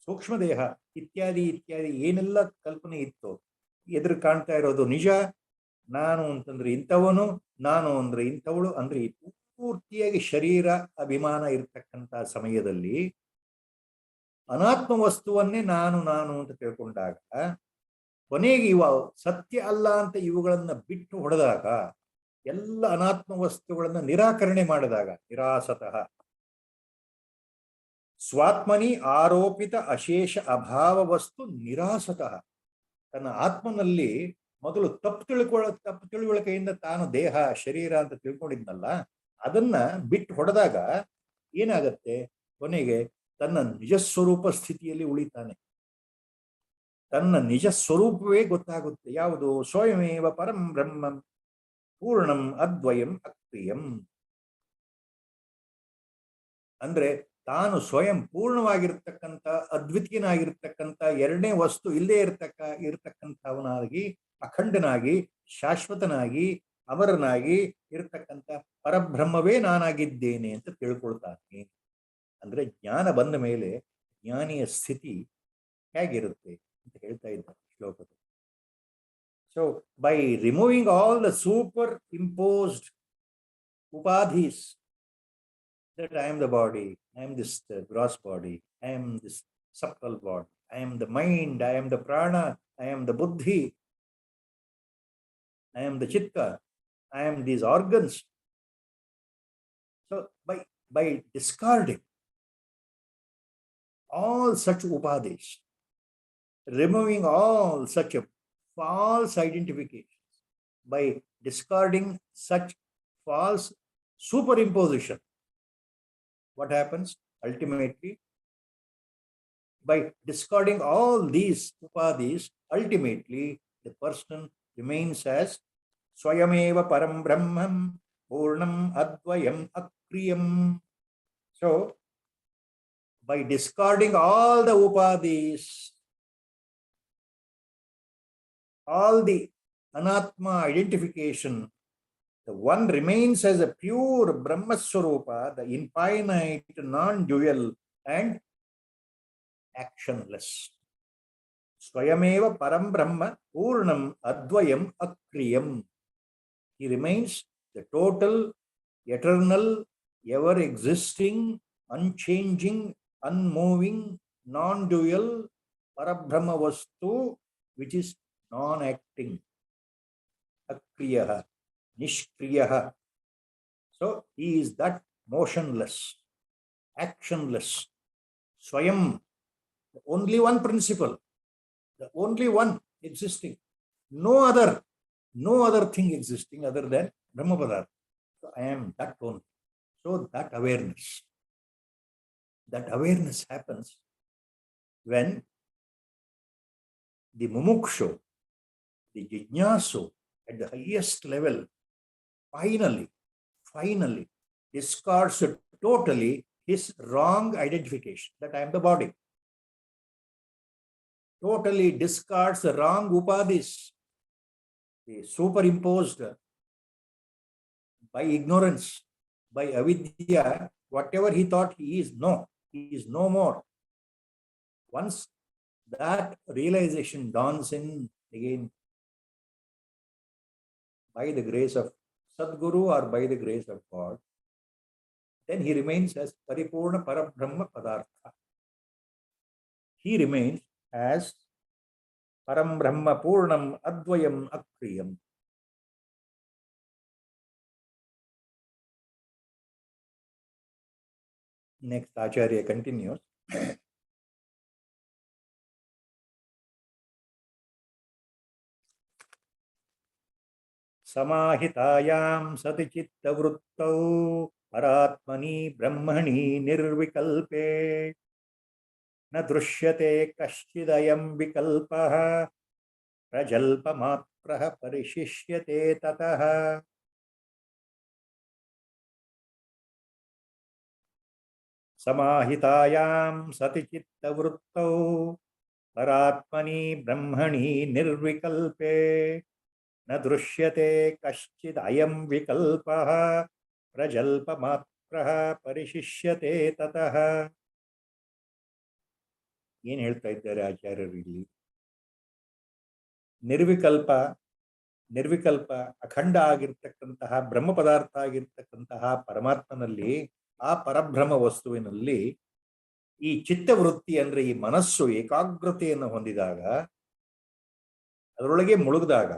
ಸೂಕ್ಷ್ಮ ದೇಹ ಇತ್ಯಾದಿ ಇತ್ಯಾದಿ ಏನೆಲ್ಲ ಕಲ್ಪನೆ ಇತ್ತು ಎದುರು ಕಾಣ್ತಾ ಇರೋದು ನಿಜ. ನಾನು ಅಂತಂದ್ರೆ ಇಂಥವನು, ನಾನು ಅಂದ್ರೆ ಇಂಥವಳು, ಅಂದ್ರೆ ಪೂರ್ತಿಯಾಗಿ ಶರೀರ ಅಭಿಮಾನ ಇರ್ತಕ್ಕಂಥ ಸಮಯದಲ್ಲಿ ಅನಾತ್ಮ ವಸ್ತುವನ್ನೇ ನಾನು ನಾನು ಅಂತ ತಿಳ್ಕೊಂಡಾಗ, ಕೊನೆಗೆ ಇವ ಸತ್ಯ ಅಲ್ಲ ಅಂತ ಇವುಗಳನ್ನ ಬಿಟ್ಟು ಹೊಡೆದಾಗ, ಎಲ್ಲ ಅನಾತ್ಮ ವಸ್ತುಗಳನ್ನ ನಿರಾಕರಣೆ ಮಾಡಿದಾಗ, ನಿರಾಸತಃ ಸ್ವಾತ್ಮನಿ ಆರೋಪಿತ ಅಶೇಷ ಅಭಾವ ವಸ್ತು ನಿರಾಸತಃ. ತನ್ನ ಆತ್ಮನಲ್ಲಿ ಮೊದಲು ತಪ್ಪು ತಿಳುವಳಿಕೆಯಿಂದ ತಾನು ದೇಹ ಶರೀರ ಅಂತ ತಿಳ್ಕೊಂಡಿದ್ನಲ್ಲ, ಅದನ್ನ ಬಿಟ್ಟು ಹೊಡೆದಾಗ ಏನಾಗತ್ತೆ, ಕೊನೆಗೆ ತನ್ನ ನಿಜ ಸ್ವರೂಪ ಸ್ಥಿತಿಯಲ್ಲಿ ಉಳಿತಾನೆ. ತನ್ನ ನಿಜ ಸ್ವರೂಪವೇ ಗೊತ್ತಾಗುತ್ತೆ. ಯಾವುದು? ಸ್ವಯಮೇವ ಪರಂ ಬ್ರಹ್ಮಂ ಪೂರ್ಣಂ ಅದ್ವಯಂ ಅಕ್ರಿಯಂ. ಅಂದ್ರೆ ತಾನು ಸ್ವಯಂ ಪೂರ್ಣವಾಗಿರ್ತಕ್ಕಂಥ, ಅದ್ವಿತೀಯನಾಗಿರ್ತಕ್ಕಂಥ, ಎರಡನೇ ವಸ್ತು ಇಲ್ಲದೆ ಇರತಕ್ಕಂಥವನಾಗಿ, ಅಖಂಡನಾಗಿ, ಶಾಶ್ವತನಾಗಿ, ಅಮರನಾಗಿ ಇರತಕ್ಕಂಥ ಪರಬ್ರಹ್ಮವೇ ನಾನಾಗಿದ್ದೇನೆ ಅಂತ ತಿಳ್ಕೊಳ್ತಾನೆ. ಅಂದ್ರೆ ಜ್ಞಾನ ಬಂದ ಮೇಲೆ ಜ್ಞಾನಿಯ ಸ್ಥಿತಿ ಹೇಗಿರುತ್ತೆ ಅಂತ ಹೇಳ್ತಾ ಇದ್ದಾರೆ ಶ್ಲೋಕದಲ್ಲಿ. So by removing all the superimposed ಉಪಾಧೀಸ್, that I am the body, I am this gross body, I am this subtle body, I am the mind, I am the prana, I am the buddhi, I am the chitta, I am these organs. So by by discarding all such upadis, removing all such false identifications, by discarding such false superimposition, what happens? Ultimately, by discarding all these upadis, ultimately the person remains as Swayameva Param Brahman Purnam Advayam Akriyam. So, by discarding all the upadis, all the anatma identification, the one remains as a pure Brahmaswarupa, the infinite, non-dual and actionless. Swayameva Param Brahma Purnam Advayam Akriyam. He remains the total, eternal, ever-existing, unchanging, unmoving, non-dual Parabrahma Vastu, which is non-acting. Akriyaha, Nishkriyaha. So he is that motionless, actionless, Swayam, the only one principle, the only one existing, no other thing existing other than Brahma Padartha. So I am that only. So that awareness happens when the mumukshu, the jijnasu at the highest level, finally discards totally his wrong identification that I am the body. Totally discards the wrong upadis, superimposed by ignorance, by avidya, whatever he thought he is no more. Once that realization dawns in again by the grace of Sadguru or by the grace of God, then he remains as Paripurna Parabrahma Padartha. He remains as Param Brahma Purnam Advayam Akriyam. Next, Acharya continues. Samahitayam sati chitta vruttau paratmani brahmani nirvikalpe na drushyate kaschidayam vikalpaha prajalpamatraha parishishyate tataha. Samahitayam sati chitta vruttau paratmani brahmani nirvikalpe na drushyate kaschid ayam vikalpaha prajalpamatraha parishishyate tataha. ಏನು ಹೇಳ್ತಾ ಇದ್ದಾರೆ ಆಚಾರ್ಯರು ಇಲ್ಲಿ? ನಿರ್ವಿಕಲ್ಪ ಅಖಂಡ ಆಗಿರ್ತಕ್ಕಂತಹ ಬ್ರಹ್ಮ ಪದಾರ್ಥ ಆಗಿರ್ತಕ್ಕಂತಹ ಪರಮಾತ್ಮನಲ್ಲಿ, ಆ ಪರಬ್ರಹ್ಮ ವಸ್ತುವಿನಲ್ಲಿ ಈ ಚಿತ್ತವೃತ್ತಿ ಅಂದ್ರೆ ಈ ಮನಸ್ಸು ಏಕಾಗ್ರತೆಯನ್ನು ಹೊಂದಿದಾಗ, ಅದರೊಳಗೆ ಮುಳುಗಿದಾಗ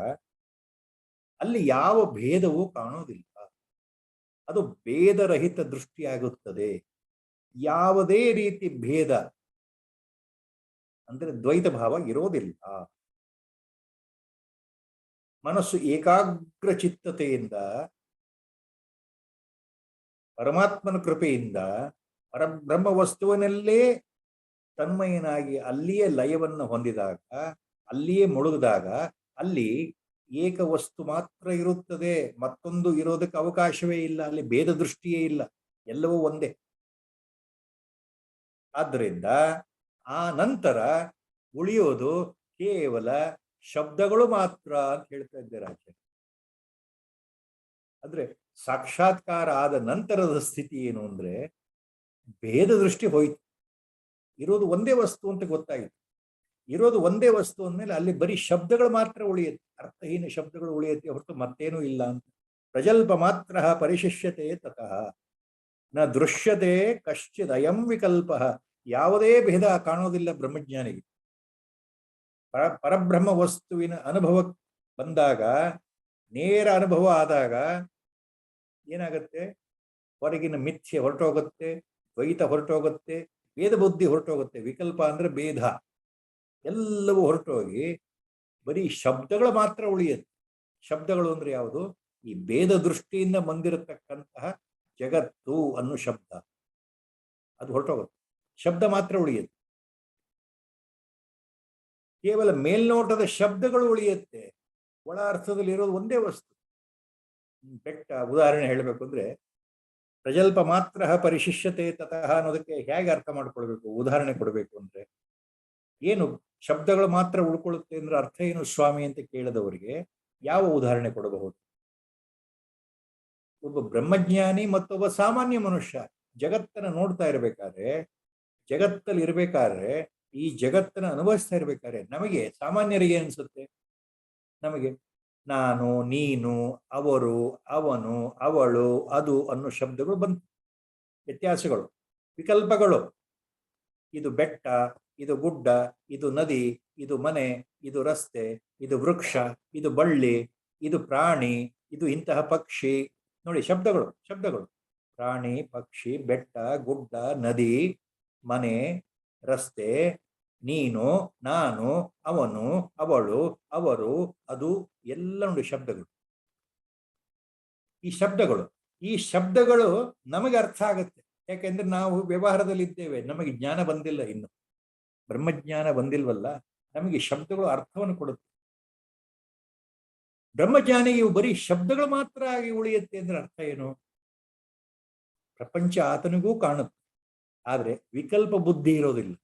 ಅಲ್ಲಿ ಯಾವ ಭೇದವೂ ಕಾಣೋದಿಲ್ಲ. ಅದು ಭೇದರಹಿತ ದೃಷ್ಟಿಯಾಗುತ್ತದೆ. ಯಾವುದೇ ರೀತಿ ಭೇದ ಅಂದ್ರೆ ದ್ವೈತ ಭಾವ ಇರೋದಿಲ್ಲ. ಮನಸ್ಸು ಏಕಾಗ್ರ ಚಿತ್ತತೆಯಿಂದ ಪರಮಾತ್ಮನ ಕೃಪೆಯಿಂದ ಪರಬ್ರಹ್ಮ ವಸ್ತುವಿನಲ್ಲೇ ತನ್ಮಯನಾಗಿ ಅಲ್ಲಿಯೇ ಲಯವನ್ನು ಹೊಂದಿದಾಗ, ಅಲ್ಲಿಯೇ ಮುಳುಗಿದಾಗ ಅಲ್ಲಿ ಏಕ ವಸ್ತು ಮಾತ್ರ ಇರುತ್ತದೆ, ಮತ್ತೊಂದು ಇರೋದಕ್ಕೆ ಅವಕಾಶವೇ ಇಲ್ಲ. ಅಲ್ಲಿ ಭೇದ ದೃಷ್ಟಿಯೇ ಇಲ್ಲ, ಎಲ್ಲವೂ ಒಂದೇ. ಆದ್ದರಿಂದ ಆ ನಂತರ ಉಳಿಯೋದು ಕೇವಲ ಶಬ್ದಗಳು ಮಾತ್ರ ಅಂತ ಹೇಳ್ತಾ ಇದ್ದಾರೆ ಆಚಾರ್ಯ. ಅಂದ್ರೆ ಸಾಕ್ಷಾತ್ಕಾರ ಆದ ನಂತರದ ಸ್ಥಿತಿ ಏನು ಅಂದ್ರೆ ಭೇದ ದೃಷ್ಟಿ ಹೋಯ್ತು. ಇರೋದು ಒಂದೇ ವಸ್ತು ಅಂತ ಗೊತ್ತಾಯಿತು. ಇರೋದು ಒಂದೇ ವಸ್ತು ಅಂದ್ಮೇಲೆ ಅಲ್ಲಿ ಬರೀ ಶಬ್ದಗಳು ಮಾತ್ರ ಉಳಿಯುತ್ತೆ, ಅರ್ಥಹೀನ ಶಬ್ದಗಳು ಉಳಿಯುತ್ತೆ ಹೊರತು ಮತ್ತೇನೂ ಇಲ್ಲ ಅಂತ. ಪ್ರಜಲ್ಪ ಮಾತ್ರ ಪರಿಶಿಷ್ಯತೆ ತತಃ ನ ದೃಶ್ಯತೆ ಕಶ್ಚಿದ್ ಅಯಂ ವಿಕಲ್ಪ. ಯಾವುದೇ ಭೇದ ಕಾಣೋದಿಲ್ಲ ಬ್ರಹ್ಮಜ್ಞಾನಿಗೆ. ಪರಬ್ರಹ್ಮ ವಸ್ತುವಿನ ಅನುಭವ ಬಂದಾಗ, ನೇರ ಅನುಭವ ಆದಾಗ ಏನಾಗತ್ತೆ? ಹೊರಗಿನ ಮಿಥ್ಯೆ ಹೊರಟೋಗುತ್ತೆ, ದ್ವೈತ ಹೊರಟೋಗುತ್ತೆ, ಭೇದ ಬುದ್ಧಿ ಹೊರಟೋಗುತ್ತೆ. ವಿಕಲ್ಪ ಅಂದ್ರೆ ಭೇದ, ಎಲ್ಲವೂ ಹೊರಟೋಗಿ ಬರೀ ಶಬ್ದಗಳು ಮಾತ್ರ ಉಳಿಯುತ್ತೆ. ಶಬ್ದಗಳು ಅಂದ್ರೆ ಯಾವುದು? ಈ ಭೇದ ದೃಷ್ಟಿಯಿಂದ ಬಂದಿರತಕ್ಕಂತಹ ಜಗತ್ತು ಅನ್ನೋ ಶಬ್ದ, ಅದು ಹೊರಟೋಗುತ್ತೆ. ಶಬ್ದ ಮಾತ್ರ ಉಳಿಯುತ್ತೆ. ಕೇವಲ ಮೇಲ್ನೋಟದ ಶಬ್ದಗಳು ಉಳಿಯುತ್ತೆ, ಒಳ ಅರ್ಥದಲ್ಲಿ ಇರೋದು ಒಂದೇ ವಸ್ತು. ಬೆಟ್ಟ ಉದಾಹರಣೆ ಹೇಳಬೇಕು ಅಂದ್ರೆ, ಪ್ರಜಲ್ಪ ಮಾತ್ರ ಪರಿಶಿಷ್ಯತೆ ತತಃ ಅನ್ನೋದಕ್ಕೆ ಹೇಗೆ ಅರ್ಥ ಮಾಡ್ಕೊಳ್ಬೇಕು, ಉದಾಹರಣೆ ಕೊಡಬೇಕು ಅಂದ್ರೆ, ಏನು ಶಬ್ದಗಳು ಮಾತ್ರ ಉಳ್ಕೊಳ್ಳುತ್ತೆ ಅಂದ್ರೆ ಅರ್ಥ ಏನು ಸ್ವಾಮಿ ಅಂತ ಕೇಳಿದವರಿಗೆ ಯಾವ ಉದಾಹರಣೆ ಕೊಡಬಹುದು? ಒಬ್ಬ ಬ್ರಹ್ಮಜ್ಞಾನಿ ಮತ್ತೊಬ್ಬ ಸಾಮಾನ್ಯ ಮನುಷ್ಯ ಜಗತ್ತನ್ನ ನೋಡ್ತಾ ಇರ್ಬೇಕಾದ್ರೆ, ಜಗತ್ತಲ್ಲಿ ಇರ್ಬೇಕಾದ್ರೆ, ಈ ಜಗತ್ತನ್ನ ಅನುಭವಿಸ್ತಾ ಇರ್ಬೇಕಾದ್ರೆ ನಮಗೆ ಸಾಮಾನ್ಯರಿಗೆ ಅನ್ಸುತ್ತೆ, ನಮಗೆ ನಾನು, ನೀನು, ಅವರು, ಅವನು, ಅವಳು, ಅದು ಅನ್ನೋ ಶಬ್ದಗಳು ಬಂತು. ವ್ಯತ್ಯಾಸಗಳು, ವಿಕಲ್ಪಗಳು. ಇದು ಬೆಟ್ಟ, ಇದು ಗುಡ್ಡ, ಇದು ನದಿ, ಇದು ಮನೆ, ಇದು ರಸ್ತೆ, ಇದು ವೃಕ್ಷ, ಇದು ಬಳ್ಳಿ, ಇದು ಪ್ರಾಣಿ, ಇದು ಇಂತಹ ಪಕ್ಷಿ. ನೋಡಿ, ಶಬ್ದಗಳು ಶಬ್ದಗಳು. ಪ್ರಾಣಿ, ಪಕ್ಷಿ, ಬೆಟ್ಟ, ಗುಡ್ಡ, ನದಿ, ಮನೆ, ರಸ್ತೆ, ನೀನು, ನಾನು, ಅವನು, ಅವಳು, ಅವರು, ಅದು ಎಲ್ಲ ನೋಡಿ ಶಬ್ದಗಳು. ಈ ಶಬ್ದಗಳು ನಮಗೆ ಅರ್ಥ ಆಗುತ್ತೆ, ಯಾಕೆಂದ್ರೆ ನಾವು ವ್ಯವಹಾರದಲ್ಲಿ ಇದ್ದೇವೆ, ನಮಗೆ ಜ್ಞಾನ ಬಂದಿಲ್ಲ, ಇನ್ನು ಬ್ರಹ್ಮಜ್ಞಾನ ಬಂದಿಲ್ವಲ್ಲ, ನಮಗೆ ಶಬ್ದಗಳು ಅರ್ಥವನ್ನು ಕೊಡುತ್ತೆ. ಬ್ರಹ್ಮಜ್ಞಾನಿಗೆ ಇವು ಬರೀ ಶಬ್ದಗಳು ಮಾತ್ರ ಆಗಿ ಉಳಿಯುತ್ತೆ ಅಂದ್ರೆ ಅರ್ಥ ಏನು? ಪ್ರಪಂಚ ಆತನಿಗೂ ಕಾಣುತ್ತೆ, ಆದ್ರೆ ವಿಕಲ್ಪ ಬುದ್ಧಿ ಇರೋದಿಲ್ಲ.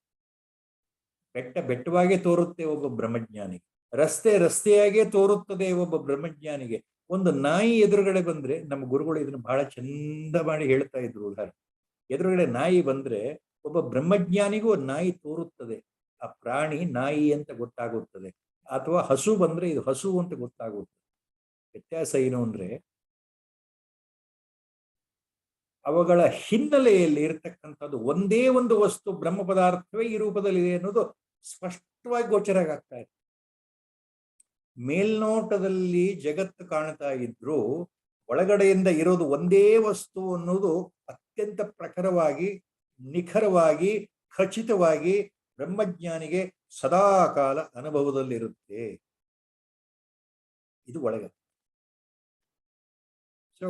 ಬೆಟ್ಟ ಬೆಟ್ಟವಾಗೇ ತೋರುತ್ತೆ ಒಬ್ಬ ಬ್ರಹ್ಮಜ್ಞಾನಿಗೆ, ರಸ್ತೆ ರಸ್ತೆಯಾಗೇ ತೋರುತ್ತದೆ ಒಬ್ಬ ಬ್ರಹ್ಮಜ್ಞಾನಿಗೆ. ಒಂದು ನಾಯಿ ಎದುರುಗಡೆ ಬಂದ್ರೆ, ನಮ್ಮ ಗುರುಗಳು ಇದನ್ನು ಬಹಳ ಚಂದ ಮಾಡಿ ಹೇಳ್ತಾ ಇದ್ರು ಉದಾಹರಣೆ. ಎದುರುಗಡೆ ನಾಯಿ ಬಂದ್ರೆ ಒಬ್ಬ ಬ್ರಹ್ಮಜ್ಞಾನಿಗೂ ನಾಯಿ ತೋರುತ್ತದೆ, ಆ ಪ್ರಾಣಿ ನಾಯಿ ಅಂತ ಗೊತ್ತಾಗುತ್ತದೆ. ಅಥವಾ ಹಸು ಬಂದ್ರೆ ಇದು ಹಸು ಅಂತ ಗೊತ್ತಾಗುತ್ತದೆ. ವ್ಯತ್ಯಾಸ ಏನು ಅಂದ್ರೆ, ಅವುಗಳ ಹಿನ್ನೆಲೆಯಲ್ಲಿ ಇರತಕ್ಕಂಥದ್ದು ಒಂದೇ ಒಂದು ವಸ್ತು, ಬ್ರಹ್ಮ ಪದಾರ್ಥವೇ ಈ ರೂಪದಲ್ಲಿದೆ ಅನ್ನೋದು ಸ್ಪಷ್ಟವಾಗಿ ಗೋಚರ ಆಗ್ತಾ ಇದೆ. ಮೇಲ್ನೋಟದಲ್ಲಿ ಜಗತ್ತು ಕಾಣ್ತಾ ಇದ್ರು ಒಳಗಡೆಯಿಂದ ಇರೋದು ಒಂದೇ ವಸ್ತು ಅನ್ನೋದು ಅತ್ಯಂತ ಪ್ರಖರವಾಗಿ, ನಿಖರವಾಗಿ, ಖಚಿತವಾಗಿ ಬ್ರಹ್ಮಜ್ಞಾನಿಗೆ ಸದಾಕಾಲ ಅನುಭವದಲ್ಲಿರುತ್ತೆ. ಇದು ಒಳಗೆ. So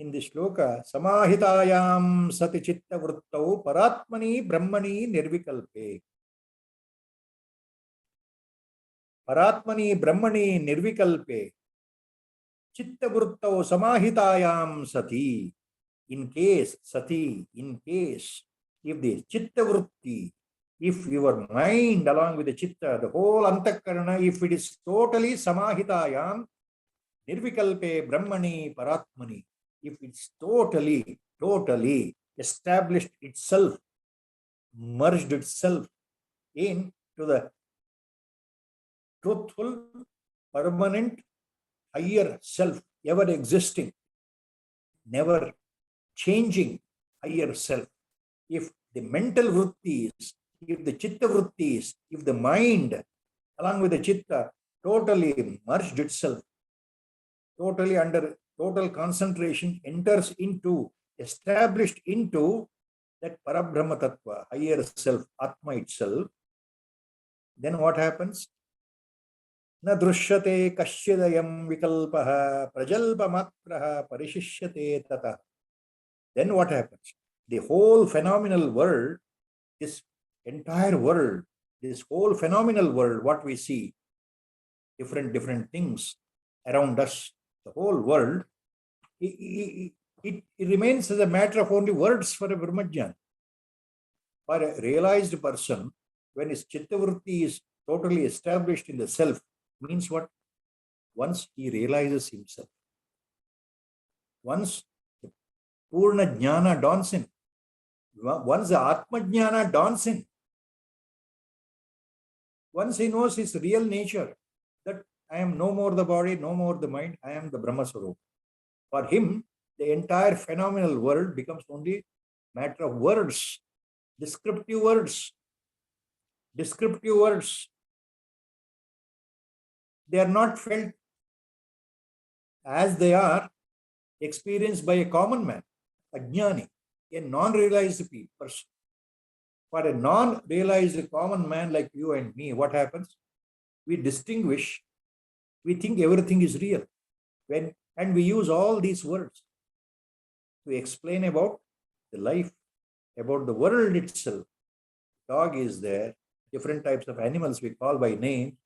in this shloka, samahitayam sati chitta vrittau paratmani brahmani nirvikalpe. Paratmani brahmani nirvikalpe. Chitta vrittau samahitayam sati. In case, sati, in case, if the chitta vritti, if your mind along with the chitta, the whole antakarana, if it is totally samahitayam, nirvikalpe brahmani paratmani, if it's totally established itself, merged itself into the truthful, permanent, higher self, ever existing, never changing higher self. If the mental vrittis, if the chitta vrittis, if the mind along with the chitta totally merged itself, totally under total concentration enters into, established into that Parabrahma Tattva, higher self, Atma itself, then what happens? Na drushyate kashyadayam vikalpaha prajalpa matraha parishishyate tata. Then what happens? The whole phenomenal world, this entire world, this whole phenomenal world, what we see, different things around us, the whole world, it remains as a matter of only words for a Brahmajnana. For a realized person, when his chittavritti is totally established in the self, means what? Once he realizes himself, once the Purna Jnana dawns in, once the Atma Jnana dawns in, once he knows his real nature, that I am no more the body, no more the mind, I am the Brahma Swarupa. For him, the entire phenomenal world becomes only matter of words, descriptive words. Descriptive words. They are not felt as they are experienced by a common man. Ajnani, a non-realized person. For a non-realized common man like you and me, what happens? We distinguish, we think everything is real. And we use all these words to explain about the life, about the world itself. Dog is there, different types of animals we call by name,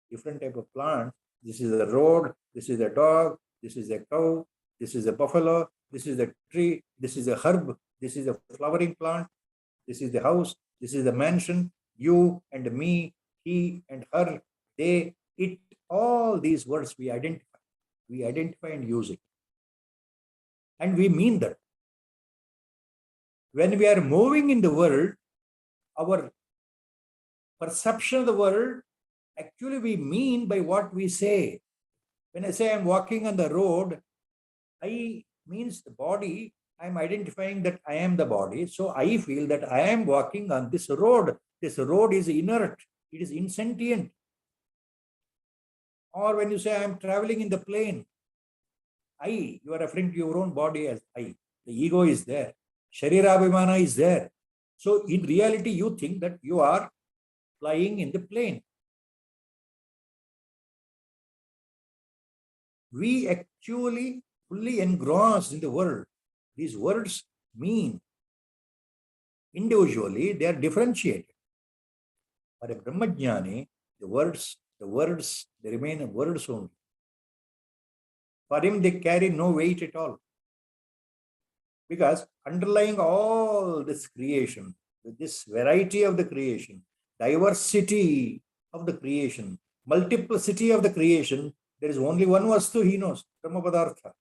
different type of plants. This is a road, this is a dog, this is a cow, this is a buffalo, this is a tree, this is a herb, this is a flowering plant, this is the house, this is the mansion, you and me, he and her, they, it, all these words we identify. We identify and use it. And we mean that. When we are moving in the world, our perception of the world, actually we mean by what we say. When I say I'm walking on the road, I means the body, I'm identifying that I am the body. So I feel that I am walking on this road. This road is inert, it is insentient. Or when you say I'm traveling in the plane, I, you are referring to your own body as I. The ego is there. Sharirabhimana is there. So in reality, you think that you are flying in the plane. We actually fully engrossed in the world. These words mean individually, they are differentiated. For a Brahmajnani, the words, they remain words only. For him, they carry no weight at all. Because underlying all this creation, this variety of the creation, diversity of the creation, multiplicity of the creation, there is only one vastu he knows, Brahma Padartha.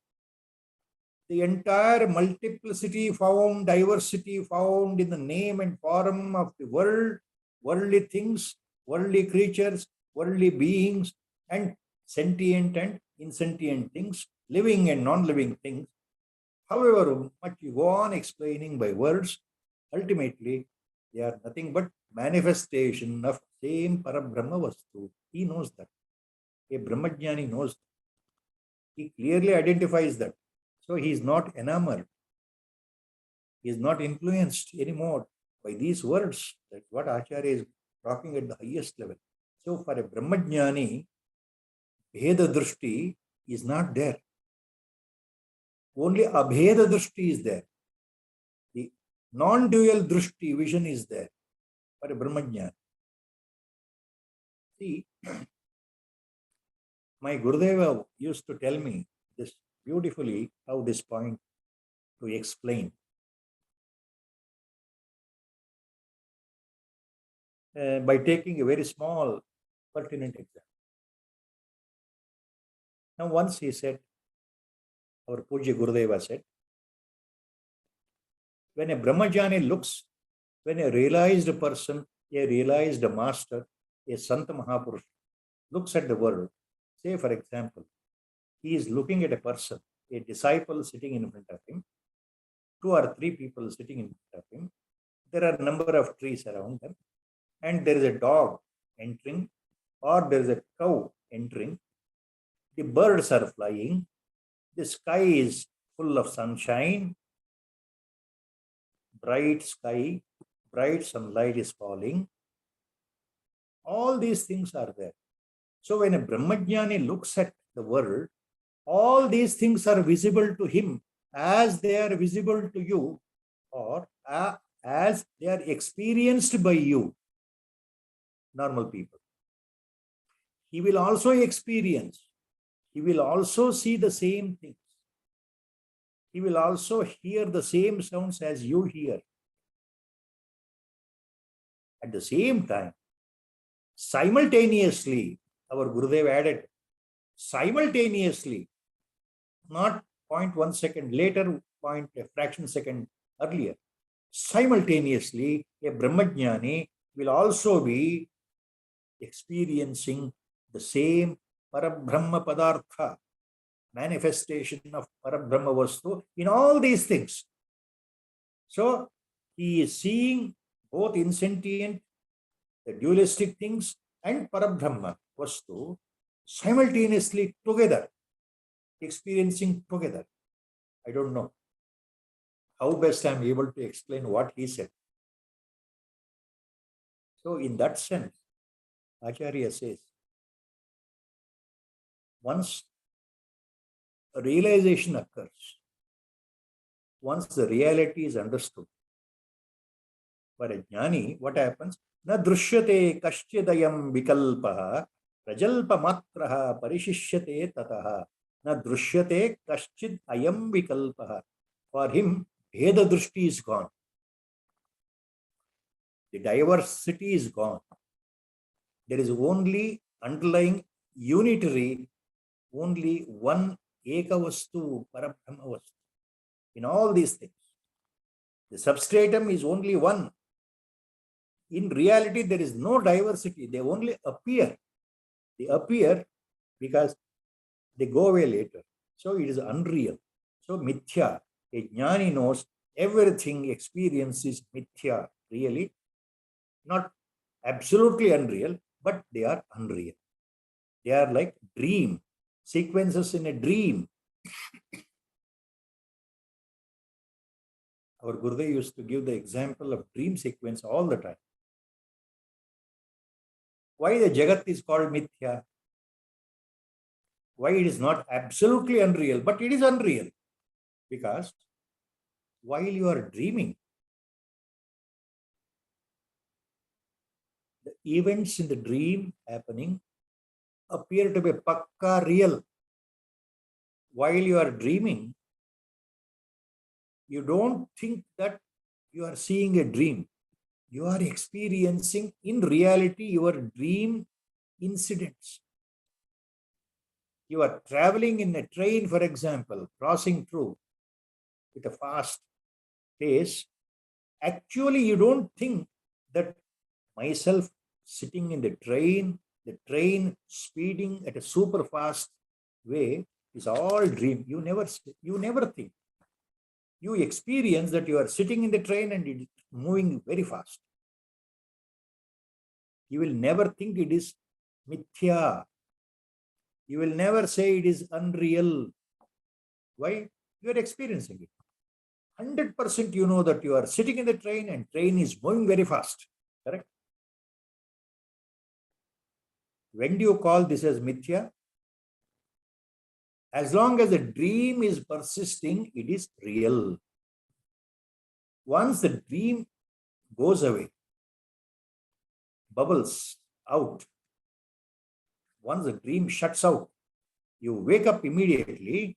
The entire multiplicity found, diversity found in the name and form of the world, worldly things, worldly creatures, worldly beings, and sentient and insentient things, living and non-living things. However much you go on explaining by words, ultimately they are nothing but manifestation of same Parabrahma Vastu. He knows that. A Brahmajnani knows that. He clearly identifies that. So he is not enamored. He is not influenced anymore by these words. That's what Acharya is talking at the highest level. So for a Brahmajnani, Bheda Drushti is not there. Only Abheda Drushti is there. The non-dual Drushti vision is there for a Brahmajnani. See, my Gurudeva used to tell me this beautifully, how this point to explain. By taking a very small pertinent example. Now once he said, our Pujya Gurudeva said, when a Brahmajani looks, when a realized person, a realized master, a Santa Mahapurush looks at the world, say for example, he is looking at a person, a disciple sitting in front of him, 2 or 3 people sitting in front of him, there are a number of trees around them, and there is a dog entering, or there is a cow entering, the birds are flying, the sky is full of sunshine, bright sky, bright sunlight is falling. All these things are there. So when a Brahmajnani looks at the world, all these things are visible to him as they are visible to you, or as they are experienced by you, normal people. He will also experience, he will also see the same things. He will also hear the same sounds as you hear. At the same time, simultaneously, our Gurudev added, simultaneously, not 0.1 second later, point a fraction second earlier, simultaneously, a Brahmajnani will also be experiencing the same Parabrahma Padartha, manifestation of Parabrahma Vastu in all these things. So he is seeing both insentient, the dualistic things, and Parabrahma Vastu simultaneously together, experiencing together. I don't know. how best I am able to explain what he said. So in that sense, Acharya says, once a realization occurs, once the reality is understood, for a jnani, what happens? Na drushyate kaschidayam vikalpaha prajalpa matraha parishishyate tataha. Na drushyate kaschid ayam vikalpaha. For him, Bheda Drishti is gone. The diversity is gone. There is only underlying unitary, only one Ekavastu, Parabrahma Vastu. In all these things, the substratum is only one. In reality, there is no diversity. They only appear. They appear because they go away later. So it is unreal. So mithya. A jnani knows everything experience is mithya. Really, not absolutely unreal, but they are unreal. They are like dream, sequences in a dream. Our Gurudev used to give the example of dream sequence all the time. Why the Jagat is called mithya? Why it is not absolutely unreal, but it is unreal? Because while you are dreaming, the events in the dream happening appear to be pakka real. While you are dreaming, you don't think that you are seeing a dream. You are experiencing in reality your dream incidents. You are traveling in a train, for example, crossing through with a fast pace. Actually, you don't think that myself sitting in the train speeding at a super fast way is all dream. You never think. You experience that you are sitting in the train and it is moving very fast. You will never think it is mithya. You will never say it is unreal. Why? You are experiencing it. 100% you know that you are sitting in the train and train is moving very fast. Correct? When do you call this as mithya? As long as the dream is persisting, it is real. Once the dream goes away, bubbles out, once the dream shuts out, you wake up immediately.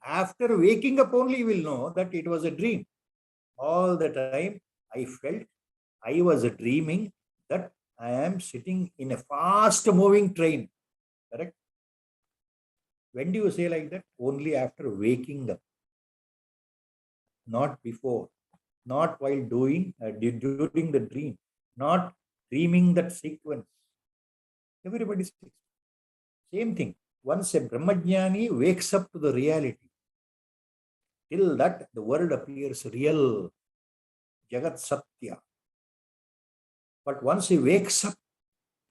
After waking up only, you will know that it was a dream. All the time, I felt I was dreaming that I am sitting in a fast-moving train. Correct? When do you say like that? Only after waking up. Not before. Not while during the dream. Not dreaming that sequence. Everybody speaks. Same thing. Once a Brahmajnani wakes up to the reality, till that the world appears real. Jagat Satya. But once he wakes up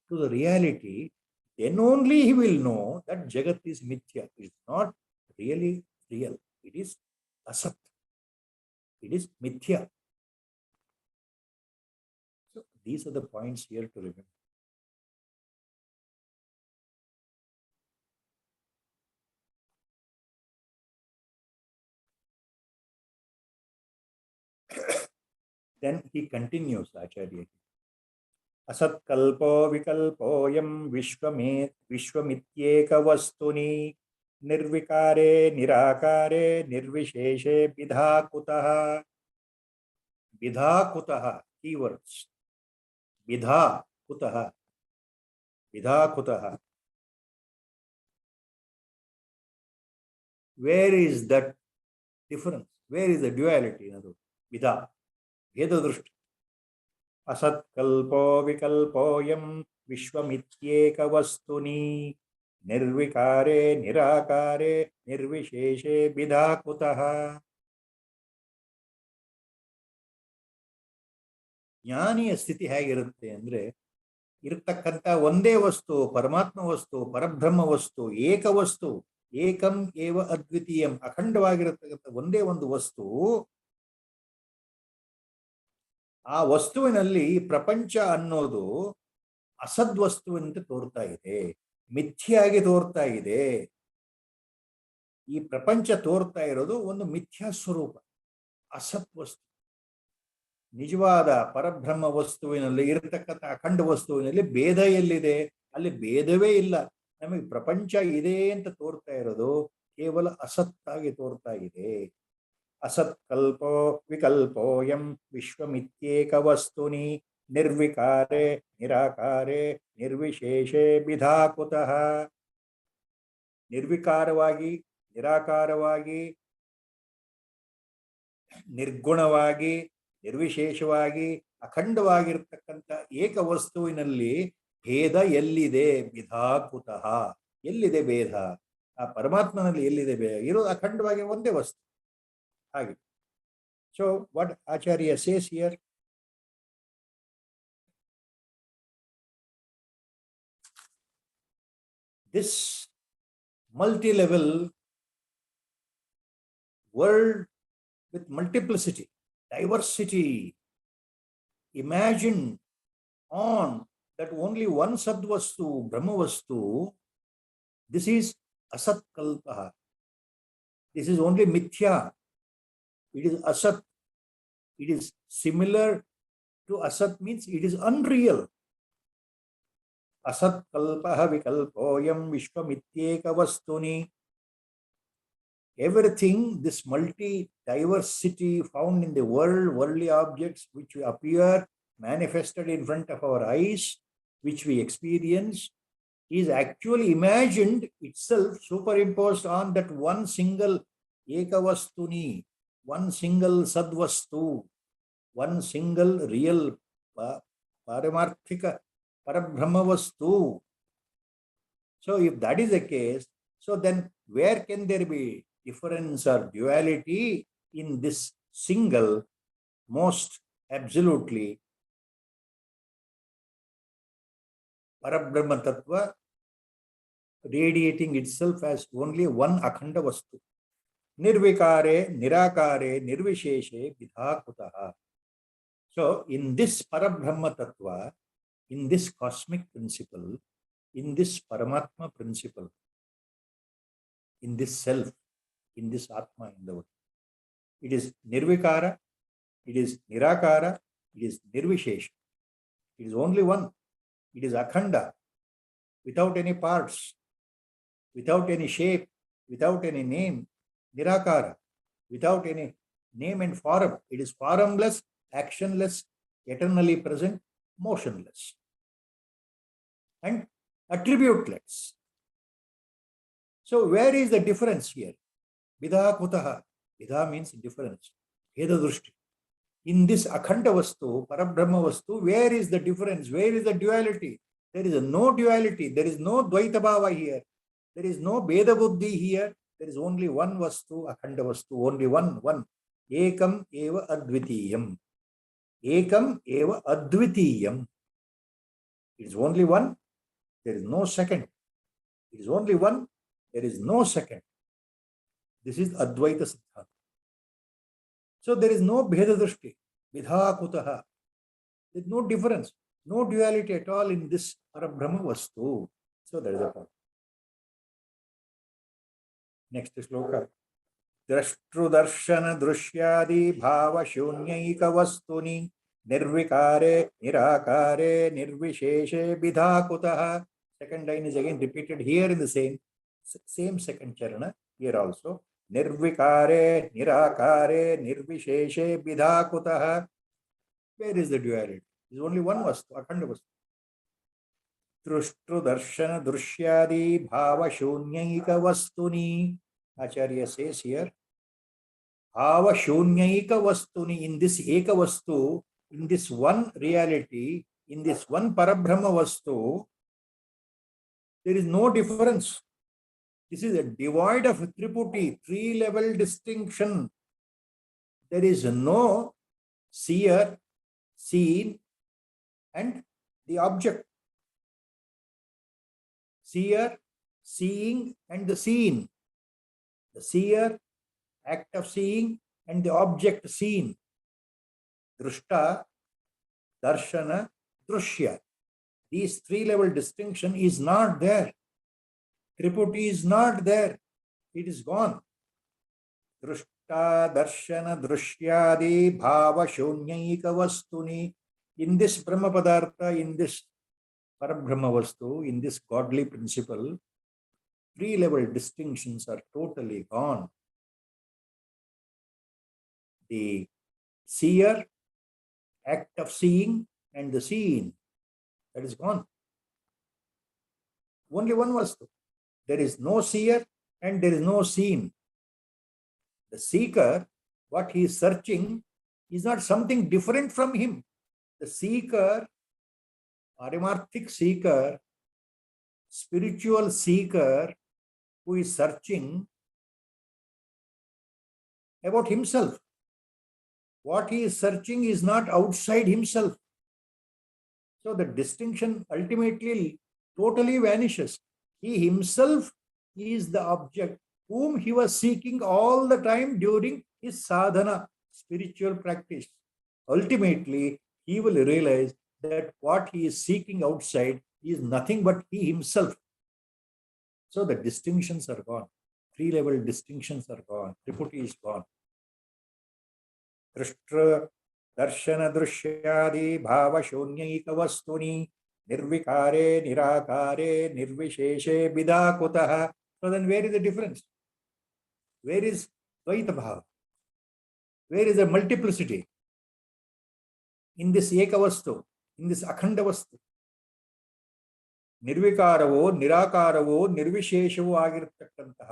to the reality, then only he will know that Jagat is mithya. It is not really real. It is asat. It is mithya. So these are the points here to remember. Then he continues, Acharya. Asatkalpo vikalpoyam vishwamityeka vastuni nirvikare nirakare nirvisheshe bidhakutaha. Bidhakutaha, keywords. Bidhakutaha. Bidhakutaha. Where is that difference? Where is the duality? Bidha. Bheda Drishti. Asatkalpo vikalpoyam vishwamityeka vastuni nirvikare nirakare nirvisheshe bidhakutaha. ಜ್ಞಾನಿಯ ಸ್ಥಿತಿ ಹೇಗಿರುತ್ತೆ ಅಂದ್ರೆ ಇರತಕ್ಕಂಥ ಒಂದೇ ವಸ್ತು, ಪರಮಾತ್ಮ ವಸ್ತು, ಪರಬ್ರಹ್ಮ ವಸ್ತು, ಏಕ ವಸ್ತು, ಏಕಂ ಏವ ಅದ್ವಿತೀಯಂ, ಅಖಂಡವಾಗಿರತಕ್ಕಂಥ ಒಂದೇ ಒಂದು ವಸ್ತು ಆ ವಸ್ತುವಿನಲ್ಲಿ ಈ ಪ್ರಪಂಚ ಅನ್ನೋದು ಅಸದ್ವಸ್ತುವಂತೆ ತೋರ್ತಾ ಇದೆ, ಮಿಥ್ಯಾಗಿ ತೋರ್ತಾ ಇದೆ. ಈ ಪ್ರಪಂಚ ತೋರ್ತಾ ಇರೋದು ಒಂದು ಮಿಥ್ಯಾ ಸ್ವರೂಪ, ಅಸತ್ ವಸ್ತು. ನಿಜವಾದ ಪರಬ್ರಹ್ಮ ವಸ್ತುವಿನಲ್ಲಿ ಇರತಕ್ಕಂಥ ಅಖಂಡ ವಸ್ತುವಿನಲ್ಲಿ ಭೇದ ಎಲ್ಲಿದೆ? ಅಲ್ಲಿ ಭೇದವೇ ಇಲ್ಲ. ನಮಗೆ ಪ್ರಪಂಚ ಇದೆ ಅಂತ ತೋರ್ತಾ ಇರೋದು ಕೇವಲ ಅಸತ್ತಾಗಿ ತೋರ್ತಾ ಇದೆ. ಅಸತ್ಕಲ್ಪೋ ವಿಕಲ್ಪೋಯಂ ವಿಶ್ವಮಿತ್ಯೇಕ ವಸ್ತುನಿ ನಿರ್ವಿಕಾರೆ ನಿರಾಕಾರೆ ನಿರ್ವಿಶೇಷೆ ವಿಧಾಕುತಃ. ನಿರ್ವಿಕಾರವಾಗಿ, ನಿರಾಕಾರವಾಗಿ, ನಿರ್ಗುಣವಾಗಿ, ನಿರ್ವಿಶೇಷವಾಗಿ, ಅಖಂಡವಾಗಿರ್ತಕ್ಕಂಥ ಏಕ ವಸ್ತುವಿನಲ್ಲಿ ಭೇದ ಎಲ್ಲಿದೆ? ವಿಧಾಕುತಃ. ಎಲ್ಲಿದೆ ಭೇದ? ಆ ಪರಮಾತ್ಮನಲ್ಲಿ ಎಲ್ಲಿದೆ ಭೇದ? ಇರೋದು ಅಖಂಡವಾಗಿ ಒಂದೇ ವಸ್ತು. ಹಾಗೆ. So what Acharya says here, this multi-level world with multiplicity, diversity, imagine on that only one sadvastu, brahmavastu, this is asat kalpa. This is only mithya. It is asat. It is similar to asat, means it is unreal. असत् कल्पः विकल्पोयं विश्वमित्येक वस्तुनि. Everything, this multi-diversity found in the world, worldly objects which appear manifested in front of our eyes, which we experience, is actually imagined itself, superimposed on that one single ekavastuni, one single sadvastu, one single real paramarthika Parabrahmavastu. So if that is the case, so then where can there be difference or duality in this single, most absolutely Parabrahma Tattva, radiating itself as only one Akhanda Vastu? Nirvikare, Nirakare, Nirvisheshe, Vidhakutaha. So in this Parabrahma Tattva, in this cosmic principle, in this Paramatma principle, in this self, in this Atma in the world, it is Nirvikara, it is Nirakara, it is Nirvishesha. It is only one. It is Akhanda, without any parts, without any shape, without any name. Nirakara, without any name and form. It is formless, actionless, eternally present, motionless, and attributeless. So where is the difference here? Vidha kutaha. Vidha means difference. Heda drushti. In this akhanda vastu, parabrahma vastu, where is the difference? Where is the duality? There is no duality. There is no dvaita bhava here. There is no beda buddhi here. There is only one vastu, akhanda vastu, only one. Ekam eva advitiyam. Ekam eva advitiyam. It is only one. There is no second. It is only one. There is no second. This is Advaita Siddhanta. So there is no Bheda Drishti, Vidha Kutaha. There is no difference, no duality at all in this Parabrahma Vastu. So that is the point. Next shloka. Drashtrudarshana Drushyadi Bhava Shunyaika Vastuni Nirvikare Nirakare Nirvisheshe Vidhakutaha. Second line is again repeated here in the same second charana here also. Nirvikare Nirakare Nirvisheshe Vidhakutaha. Where is the duality? There is only one vastu, akhanda vastu. Drashtrudarshana Drushyadi Bhava Shunyaika Vastuni. Acharya says here, Bhava Shunyaika Vastuni, in this Eka Vastu, in this one reality, in this one Parabrahma Vastu, there is no difference. This is a devoid of triputi, three-level distinction. There is no seer, seen, and the object. Seer, seeing, and the seen. The seer, act of seeing, and the object seen. Drushta, darshana, drushya. These three-level distinction is not there. Triputi is not there. It is gone. Drushta, darshana, drushyadi, bhava, shunyaika vastuni. In this Brahma Padartha, in this Parabrahma Vastu, in this godly principle, three-level distinctions are totally gone. The seer, act of seeing, and the seen, that is gone. Only one Vastu. There is no seer and there is no seen. The seeker, what he is searching, is not something different from him. The seeker, Arimarthic seeker, spiritual seeker, who is searching about himself. What he is searching is not outside himself. So the distinction ultimately totally vanishes. He himself is the object whom he was seeking all the time during his sadhana, spiritual practice. Ultimately, he will realize that what he is seeking outside is nothing but he himself. So the distinctions are gone. Three-level distinctions are gone. Triputi is gone. Drishtra, darshana, drushyadi, bhava, shunyaika vastuni, nirvikare, nirakare, nirvisheshe, bidakutaha. So then where is the difference? Where is Dvaita Bhava? Where is the multiplicity? In this Ekavastu, in this Akhanda Vastu. Nirvikaravo, Nirakaravo, Nirvisheshavo ಆಗಿರತಕ್ಕಂತಹ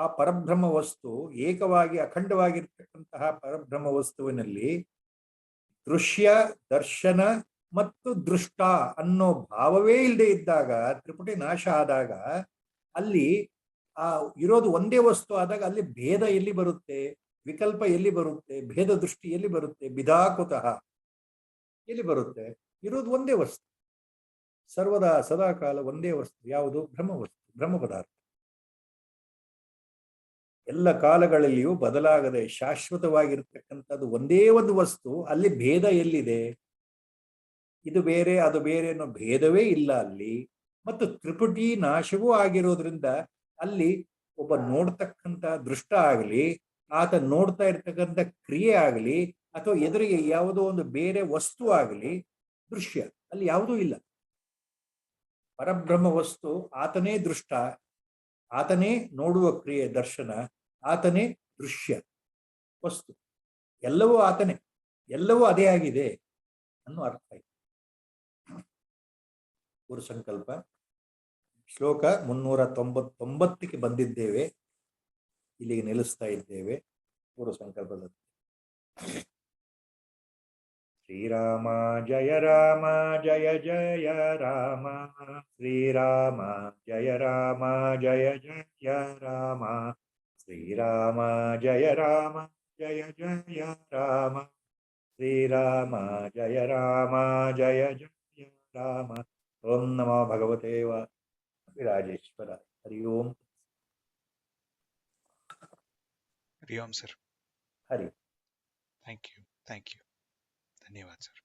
ಆ ಪರಬ್ರಹ್ಮ ವಸ್ತು ಏಕವಾಗಿ ಅಖಂಡವಾಗಿರತಕ್ಕಂತಹ ಪರಬ್ರಹ್ಮ ವಸ್ತುವಿನಲ್ಲಿ ದೃಶ್ಯ, ದರ್ಶನ ಮತ್ತು ದೃಷ್ಟ ಅನ್ನೋ ಭಾವವೇ ಇಲ್ಲದೆ ಇದ್ದಾಗ, ತ್ರಿಪುಟಿ ನಾಶ ಆದಾಗ, ಅಲ್ಲಿ ಆ ಇರೋದು ಒಂದೇ ವಸ್ತು ಆದಾಗ ಅಲ್ಲಿ ಭೇದ ಎಲ್ಲಿ ಬರುತ್ತೆ, ವಿಕಲ್ಪ ಎಲ್ಲಿ ಬರುತ್ತೆ, ಭೇದ ದೃಷ್ಟಿ ಎಲ್ಲಿ ಬರುತ್ತೆ, ಬಿದಾಕುತಃ ಎಲ್ಲಿ ಬರುತ್ತೆ? ಇರೋದು ಒಂದೇ ವಸ್ತು, ಸರ್ವದಾ ಸದಾಕಾಲ ಒಂದೇ ವಸ್ತು. ಯಾವುದು? ಬ್ರಹ್ಮ ವಸ್ತು, ಬ್ರಹ್ಮ ಪದಾರ್ಥ. ಎಲ್ಲ ಕಾಲಗಳಲ್ಲಿಯೂ ಬದಲಾಗದೆ ಶಾಶ್ವತವಾಗಿರ್ತಕ್ಕಂಥದ್ದು ಒಂದೇ ಒಂದು ವಸ್ತು. ಅಲ್ಲಿ ಭೇದ ಎಲ್ಲಿದೆ? ಇದು ಬೇರೆ ಅದು ಬೇರೆ ಅನ್ನೋ ಭೇದವೇ ಇಲ್ಲ ಅಲ್ಲಿ. ಮತ್ತು ತ್ರಿಪುಟಿ ನಾಶವೂ ಆಗಿರೋದ್ರಿಂದ ಅಲ್ಲಿ ಒಬ್ಬ ನೋಡ್ತಕ್ಕಂಥ ದೃಷ್ಟ ಆಗಲಿ, ಆತ ನೋಡ್ತಾ ಇರ್ತಕ್ಕಂಥ ಕ್ರಿಯೆ ಆಗಲಿ, ಅಥವಾ ಎದುರಿಗೆ ಯಾವುದೋ ಒಂದು ಬೇರೆ ವಸ್ತು ಆಗಲಿ, ದೃಶ್ಯ ಅಲ್ಲಿ ಯಾವುದೂ ಇಲ್ಲ. ಪರಬ್ರಹ್ಮ ವಸ್ತು ಆತನೇ ದೃಷ್ಟ, ಆತನೇ ನೋಡುವ ಕ್ರಿಯೆ ದರ್ಶನ, ಆತನೇ ದೃಶ್ಯ ವಸ್ತು. ಎಲ್ಲವೂ ಆತನೇ, ಎಲ್ಲವೂ ಅದೇ ಆಗಿದೆ ಅನ್ನೋ ಅರ್ಥ ಆಯ್ತು. ಗುರು ಸಂಕಲ್ಪ ಶ್ಲೋಕ 399ಕ್ಕೆ ಬಂದಿದ್ದೇವೆ. ಇಲ್ಲಿಗೆ ನಿಲ್ಲಿಸ್ತಾ ಇದ್ದೇವೆ. ಗುರು ಸಂಕಲ್ಪದಲ್ಲಿ ಶ್ರೀರಾಮ ಜಯ ರಾಮ ಜಯ ಜಯ ರಾಮ, ಶ್ರೀರಾಮ ಜಯ ರಾಮ ಜಯ ಜಯ ರಾಮ, ಶ್ರೀರಾಮ ಜಯ ರಾಮ ಜಯ ಜಯ ರಾಮ, ಶ್ರೀರಾಮ ಜಯ ರಾಮ ಜಯ ಜಯ ರಾಮ. ಓಂ ನಮೋ ಭಗವತೆ ವಿರಾಜೇಶ್ವರ. ಹರಿ ಓಂ. ಹರಿ ಓಂ ಸರ್. ಹರಿ. Thank you. ಧನ್ಯವಾದ ಸರ್.